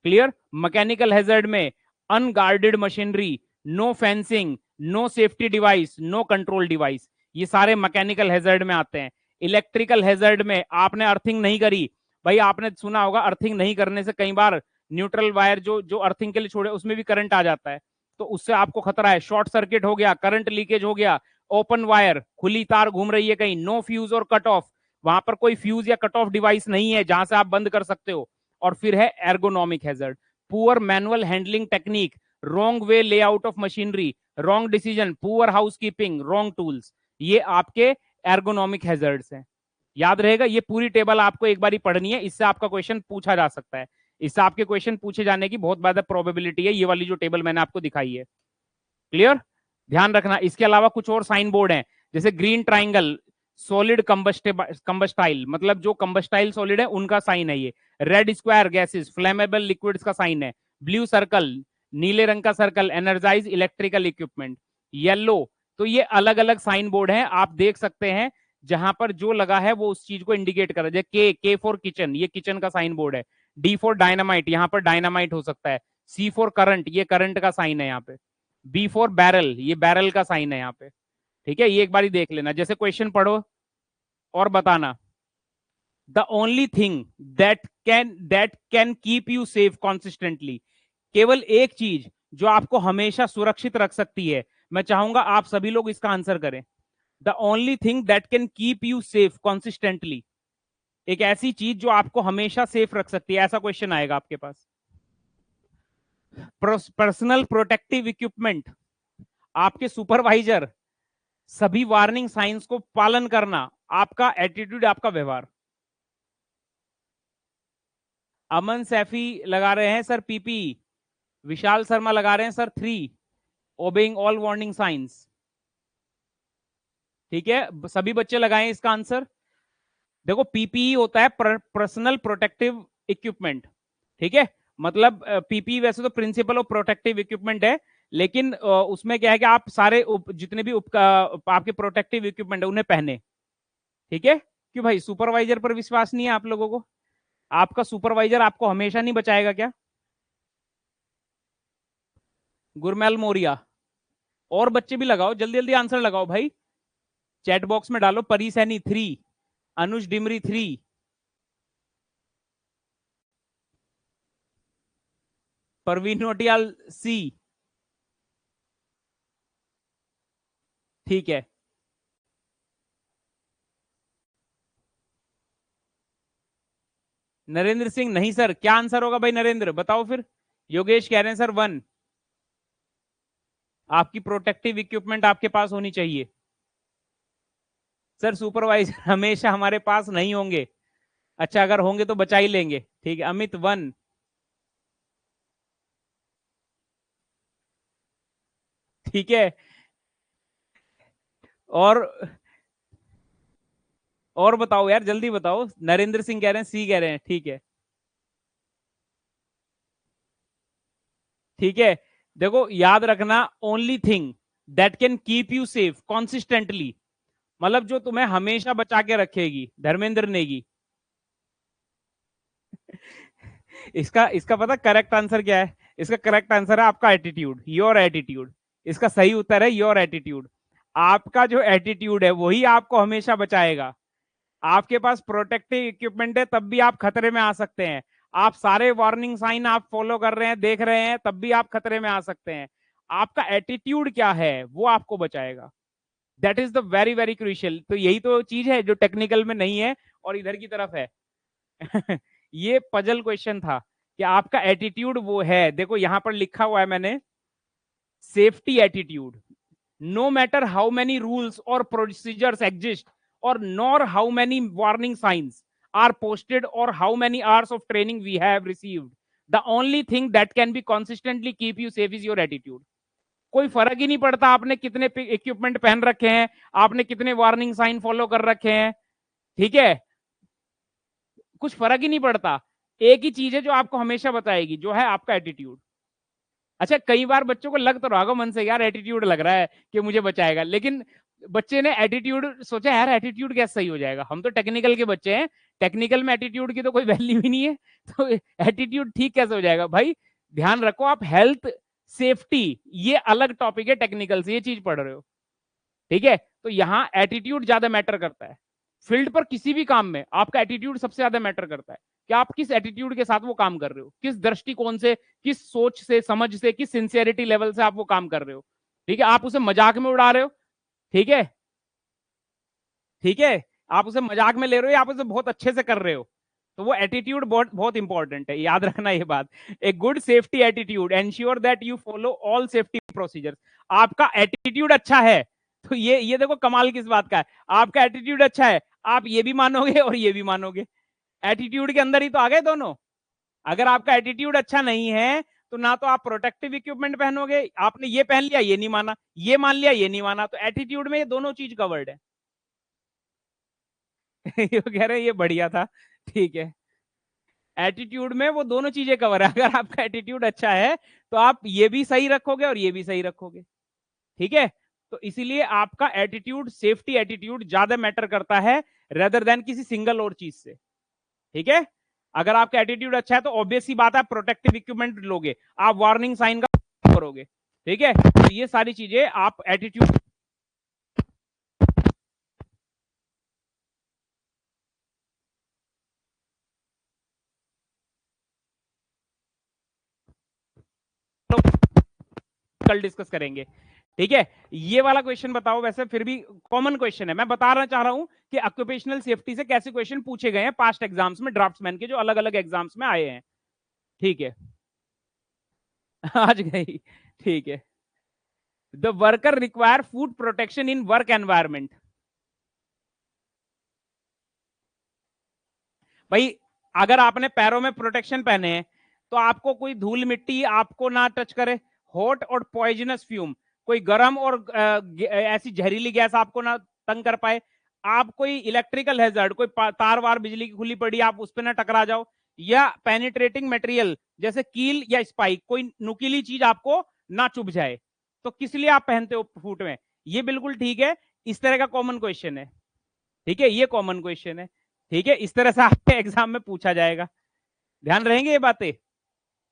क्लियर? मैकेनिकल हैजर्ड में unguarded machinery, no fencing, no safety device, no control device, ये सारे मैकेनिकल हैजर्ड में आते हैं। इलेक्ट्रिकल हैजर्ड में आपने अर्थिंग नहीं करी, भाई आपने सुना होगा अर्थिंग नहीं करने से कई बार न्यूट्रल वायर जो जो अर्थिंग के लिए छोड़े उसमें भी करंट आ जाता है, तो उससे आपको खतरा है। शॉर्ट सर्किट हो गया, करंट लीकेज हो गया, ओपन वायर, खुली तार घूम रही है कहीं, नो फ्यूज और कट ऑफ, वहां पर कोई फ्यूज या कट ऑफ डिवाइस नहीं है जहां से आप बंद कर सकते हो। और फिर है ergonomic hazard, poor manual handling technique, wrong way layout of machinery, wrong decision, poor housekeeping, wrong tools, ये आपके एर्गोनॉमिक हैजर्ड्स हैं। याद रहेगा, ये पूरी टेबल आपको एक बार ही पढ़नी है, इससे आपका क्वेश्चन पूछा जा सकता है, इससे आपके क्वेश्चन पूछे जाने की बहुत ज्यादा प्रोबेबिलिटी है, ये वाली जो टेबल मैंने आपको दिखाई है। क्लियर? ध्यान रखना, इसके अलावा कुछ और साइन बोर्ड हैं, जैसे ग्रीन ट्राइंगल, सॉलिड कंबस्टाइल, मतलब जो कंबस्टाइल सॉलिड है उनका साइन है ये। Red square gases, flammable liquids का साइन है। ब्लू सर्कल, नीले रंग का सर्कल, एनर्जाइज इलेक्ट्रिकल इक्विपमेंट। येलो, तो ये अलग अलग साइन बोर्ड हैं, आप देख सकते हैं, जहां पर जो लगा है वो उस चीज को इंडिकेट कर रहा है। के फॉर किचन, ये किचन का साइन बोर्ड है। डी फॉर डायनामाइट, यहां पर डायनामाइट हो सकता है। सी फॉर करंट, ये करंट का साइन है यहाँ पे। बी फॉर बैरल, ये बैरल का साइन है यहाँ पे। ठीक है, ये एक बार देख लेना, जैसे क्वेश्चन पढ़ो और बताना। The only thing that can keep you safe consistently, केवल एक चीज जो आपको हमेशा सुरक्षित रख सकती है, मैं चाहूंगा आप सभी लोग इसका आंसर करें। The only thing that can keep you safe consistently, एक ऐसी चीज जो आपको हमेशा सेफ रख सकती है, ऐसा क्वेश्चन आएगा आपके पास। पर्सनल प्रोटेक्टिव इक्विपमेंट, आपके सुपरवाइजर, सभी वार्निंग साइंस को पालन करना, आपका एटीट्यूड, आपका व्यवहार। अमन सैफी लगा रहे हैं सर पीपी, विशाल शर्मा लगा रहे हैं sir 3, obeying all warning science. ठीक है, सभी बच्चे लगाएं इसका आंसर। देखो पीपीई होता है पर्सनल प्रोटेक्टिव इक्विपमेंट, ठीक है, मतलब पीपीई वैसे तो प्रिंसिपल ऑफ प्रोटेक्टिव इक्विपमेंट है, लेकिन उसमें क्या है कि आप सारे जितने भी आपके प्रोटेक्टिव इक्विपमेंट है उन्हें पहने। ठीक है, क्यों भाई सुपरवाइजर पर विश्वास नहीं है आप लोगों को? आपका सुपरवाइजर आपको हमेशा नहीं बचाएगा क्या? गुरमैल मोरिया, और बच्चे भी लगाओ, जल्दी जल्दी आंसर लगाओ भाई, चैट बॉक्स में डालो। परी सैनी 3, अनुज डिमरी 3, परवीन नोटियाल सी। ठीक है, नरेंद्र सिंह नहीं सर, क्या आंसर होगा भाई नरेंद्र, बताओ फिर। योगेश कह रहे हैं सर 1, आपकी प्रोटेक्टिव इक्विपमेंट आपके पास होनी चाहिए। सर सुपरवाइजर हमेशा हमारे पास नहीं होंगे, अच्छा अगर होंगे तो बचा ही लेंगे। ठीक है, अमित 1। ठीक है, और बताओ यार, जल्दी बताओ। नरेंद्र सिंह कह रहे हैं सी कह रहे हैं, ठीक है। ठीक है, देखो याद रखना, only thing that can keep you safe consistently, मतलब जो तुम्हें हमेशा बचा के रखेगी, धर्मेंद्र नेगी। इसका इसका पता करेक्ट आंसर क्या है? इसका करेक्ट आंसर है आपका एटीट्यूड, योर एटीट्यूड। इसका सही उत्तर है योर एटीट्यूड। आपका जो एटीट्यूड है वही आपको हमेशा बचाएगा। आपके पास प्रोटेक्टिव इक्विपमेंट है तब भी आप खतरे में आ सकते हैं, आप सारे वार्निंग साइन आप फॉलो कर रहे हैं, देख रहे हैं, तब भी आप खतरे में आ सकते हैं। आपका एटीट्यूड क्या है वो आपको बचाएगा। That is the very very crucial. तो यही तो चीज है जो टेक्निकल में नहीं है और इधर की तरफ है। ये पजल क्वेश्चन था कि आपका एटीट्यूड वो है। देखो यहां पर लिखा हुआ है मैंने, safety attitude, no matter how many rules or procedures exist or nor how many warning signs are posted or how many hours of training we have received, the only thing that can be consistently keep you safe is your attitude. कोई फर्क ही नहीं पड़ता आपने कितने equipment पहन रखे हैं, आपने कितने वार्निंग साइन फॉलो कर रखे हैं, ठीक है, कुछ फर्क ही नहीं पड़ता। एक ही चीज है जो आपको हमेशा बताएगी, जो है आपका एटीट्यूड। अच्छा, कई बार बच्चों को लग तो रहा होगा मन से यार एटीट्यूड लग रहा है कि मुझे बचाएगा, लेकिन बच्चे ने एटीट्यूड सोचा यार एटीट्यूड कैसे सही हो जाएगा, हम तो टेक्निकल के बच्चे हैं, टेक्निकल में एटीट्यूड की तो कोई वैल्यू ही नहीं है, तो एटीट्यूड ठीक कैसे हो जाएगा भाई। ध्यान रखो आप हेल्थ सेफ्टी ये अलग टॉपिक है, टेक्निकल से ये चीज पढ़ रहे हो, ठीक है। तो यहां एटीट्यूड ज्यादा मैटर करता है, फील्ड पर किसी भी काम में आपका एटीट्यूड सबसे ज्यादा मैटर करता है कि आप किस एटीट्यूड के साथ वो काम कर रहे हो, किस दृष्टिकोण से, किस सोच से, समझ से, किस सिंसियरिटी लेवल से आप वो काम कर रहे हो, ठीक है। आप उसे मजाक में उड़ा रहे हो, ठीक है, ठीक है, आप उसे मजाक में ले रहे हो या आप उसे बहुत अच्छे से कर रहे हो, तो वो एटीट्यूड बहुत बहुत इंपॉर्टेंट है, याद रखना ये बात। A good safety attitude ensure that you follow all safety procedures. आपका एटीट्यूड अच्छा है तो ये देखो कमाल किस बात का है, आपका एटीट्यूड अच्छा है, आप ये भी मानोगे और ये भी मानोगे, एटीट्यूड के अंदर ही तो आ गए दोनों। अगर आपका एटीट्यूड अच्छा नहीं है तो ना तो आप प्रोटेक्टिव इक्विपमेंट पहनोगे, आपने ये पहन लिया ये नहीं माना, ये मान लिया ये नहीं माना, तो एटीट्यूड में ये दोनों चीज कवर्ड है। ये कह रहे हैं ये बढ़िया था, ठीक है, एटीट्यूड में वो दोनों चीजें कवर है, अगर आपका एटीट्यूड अच्छा है तो आप ये भी सही रखोगे और ये भी सही रखोगे, ठीक है। तो इसीलिए आपका एटीट्यूड, सेफ्टी एटीट्यूड ज्यादा मैटर करता है रेदर देन किसी सिंगल और चीज से, ठीक है। अगर आपका एटीट्यूड अच्छा है तो ऑब्वियस ही बात है प्रोटेक्टिव इक्विपमेंट लोगे, आप वार्निंग साइन का करोगे, ठीक है। तो ये सारी चीजें आप एटीट्यूड कल डिस्कस करेंगे, ठीक है। ये वाला क्वेश्चन बताओ, वैसे फिर भी कॉमन क्वेश्चन है, मैं बताना चाह रहा हूं कि ऑक्यूपेशनल सेफ्टी से कैसे क्वेश्चन पूछे गए हैं पास्ट एग्जाम्स में, ड्राफ्ट्समैन के जो अलग अलग एग्जाम्स में आए हैं, ठीक है। आज गई, ठीक है। The worker require food protection in work environment. भाई अगर आपने पैरों में प्रोटेक्शन पहने हैं तो आपको कोई धूल मिट्टी आपको ना टच करे, हॉट और पॉइजनस फ्यूम, कोई गर्म और ऐसी जहरीली गैस आपको ना तंग कर पाए, आप कोई इलेक्ट्रिकल हैजर्ड, कोई तार वार बिजली की खुली पड़ी आप उस पर ना टकरा जाओ, या पेनिट्रेटिंग मटेरियल जैसे कील या स्पाइक, कोई नुकीली चीज आपको ना चुभ जाए, तो किस लिए आप पहनते हो फूट में, ये बिल्कुल ठीक है। इस तरह का कॉमन क्वेश्चन है, ठीक है, ये कॉमन क्वेश्चन है, ठीक है, इस तरह से आपके एग्जाम में पूछा जाएगा, ध्यान रहेंगे ये बातें।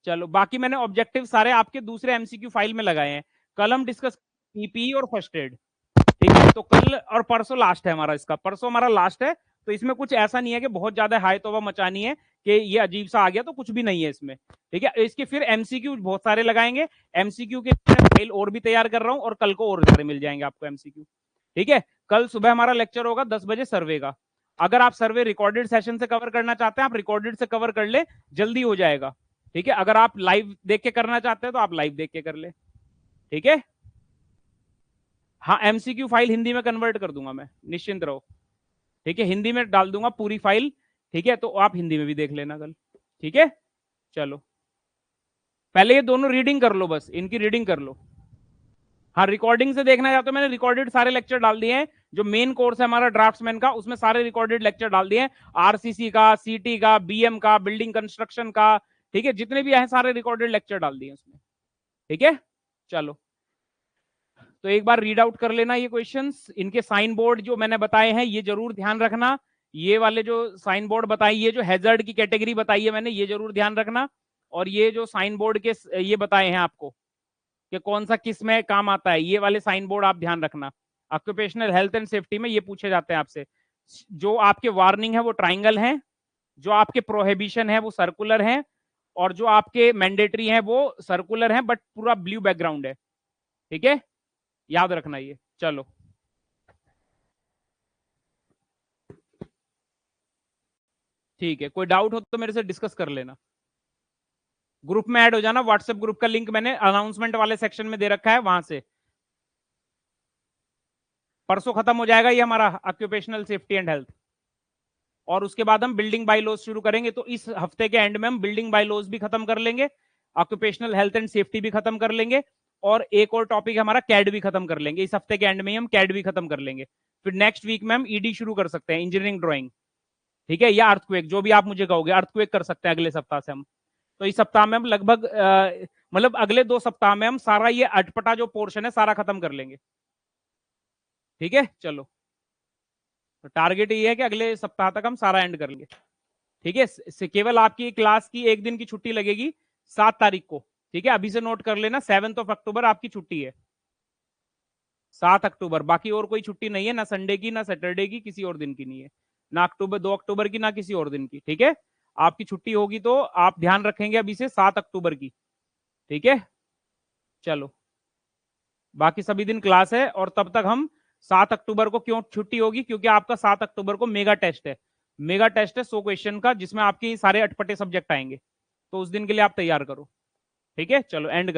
चलो बाकी मैंने ऑब्जेक्टिव सारे आपके दूसरे एमसीक्यू फाइल में लगाए हैं, कल हम डिस्कस पीपीई और फर्स्ट एड, ठीक है। तो कल और परसों लास्ट है हमारा, इसका परसों हमारा लास्ट है, तो इसमें कुछ ऐसा नहीं है कि बहुत ज्यादा हाई तोबा मचानी है कि ये अजीब सा आ गया, तो कुछ भी नहीं है इसमें, ठीक है। इसके फिर एमसीक्यू बहुत सारे लगाएंगे, एमसीक्यू के फाइल और भी तैयार कर रहा हूं, और कल को और सारे मिल जाएंगे आपको एमसीक्यू, ठीक है। कल सुबह हमारा लेक्चर होगा 10 बजे सर्वे का, अगर आप सर्वे रिकॉर्डेड सेशन से कवर करना चाहते हैं आप रिकॉर्डेड से कवर कर ले, जल्दी हो जाएगा, ठीक है। अगर आप लाइव देख के करना चाहते हैं तो आप लाइव देख के कर ले, ठीक है। हाँ एमसीक्यू फाइल हिंदी में कन्वर्ट कर दूंगा मैं, निश्चिंत रहो, ठीक है, हिंदी में डाल दूंगा पूरी फाइल, ठीक है, तो आप हिंदी में भी देख लेना कल, ठीक है। चलो पहले ये दोनों रीडिंग कर लो, बस इनकी रीडिंग कर लो। हाँ रिकॉर्डिंग से देखना चाहते हो, मैंने रिकॉर्डेड सारे लेक्चर डाल दिए हैं, जो मेन कोर्स है हमारा ड्राफ्ट्समैन का उसमें सारे रिकॉर्डेड लेक्चर डाल दिए हैं, आरसीसी का, सीटी का, बीएम का, बिल्डिंग कंस्ट्रक्शन का, ठीक है, जितने भी हैं सारे रिकॉर्डेड लेक्चर डाल दिए उसमें, ठीक है। चलो तो एक बार रीड आउट कर लेना ये क्वेश्चंस, इनके साइन बोर्ड जो मैंने बताए हैं ये जरूर ध्यान रखना, ये वाले जो साइन बोर्ड बताई, ये जो हैजर्ड की कैटेगरी बताई है मैंने ये जरूर ध्यान रखना, और ये जो साइन बोर्ड के ये बताए हैं आपको कि कौन सा किस में काम आता है, ये वाले साइन बोर्ड आप ध्यान रखना। ऑक्यूपेशनल हेल्थ एंड सेफ्टी में ये पूछे जाते हैं आपसे, जो आपके वार्निंग है वो ट्राइंगल है, जो आपके प्रोहिबिशन है वो सर्कुलर है, और जो आपके मैंडेटरी है वो सर्कुलर है बट पूरा ब्लू बैकग्राउंड है, ठीक है, याद रखना ये। चलो ठीक है, कोई डाउट हो तो मेरे से डिस्कस कर लेना, ग्रुप में ऐड हो जाना, व्हाट्सएप ग्रुप का लिंक मैंने अनाउंसमेंट वाले सेक्शन में दे रखा है, वहां से परसों खत्म हो जाएगा ये हमारा ऑक्यूपेशनल सेफ्टी एंड हेल्थ, और उसके बाद हम बिल्डिंग बाय लॉज शुरू करेंगे, तो इस हफ्ते के एंड में हम बिल्डिंग बाय लॉज भी खत्म कर लेंगे, ऑक्यूपेशनल हेल्थ एंड सेफ्टी भी खत्म कर लेंगे, और एक और टॉपिक हमारा कैड भी खत्म कर लेंगे, इस हफ्ते के एंड में हम कैड भी खत्म कर लेंगे, फिर नेक्स्ट वीक में हम ईडी शुरू कर सकते हैं, इंजीनियरिंग ड्राइंग, ठीक है, या अर्थक्वेक, जो भी आप मुझे कहोगे, अर्थक्वेक कर सकते हैं अगले सप्ताह से हम। तो इस सप्ताह में हम लगभग मतलब अगले 2 सप्ताह में हम सारा ये अटपटा जो पोर्शन है सारा खत्म कर लेंगे। ठीक है, चलो, तो टारगेट ये है कि अगले सप्ताह तक हम सारा एंड कर लेंगे। ठीक है, केवल आपकी क्लास की 1 दिन की छुट्टी लगेगी 7 तारीख को। ठीक है, अभी से नोट कर लेना, 7 अक्टूबर आपकी छुट्टी है, 7 अक्टूबर। बाकी और कोई छुट्टी नहीं है, ना संडे की, ना सैटरडे की, किसी और दिन की नहीं है, ना अक्टूबर 2 अक्टूबर की, ना किसी और दिन की। ठीक है, आपकी छुट्टी होगी तो आप ध्यान रखेंगे अभी से 7 अक्टूबर की। ठीक है, चलो, बाकी सभी दिन क्लास है। और तब तक हम 7 अक्टूबर को क्यों छुट्टी होगी, क्योंकि आपका 7 अक्टूबर को मेगा टेस्ट है। मेगा टेस्ट है 100 क्वेश्चन का, जिसमें आपके सारे अटपटे सब्जेक्ट आएंगे, तो उस दिन के लिए आप तैयार करो। ठीक है, चलो एंड कर।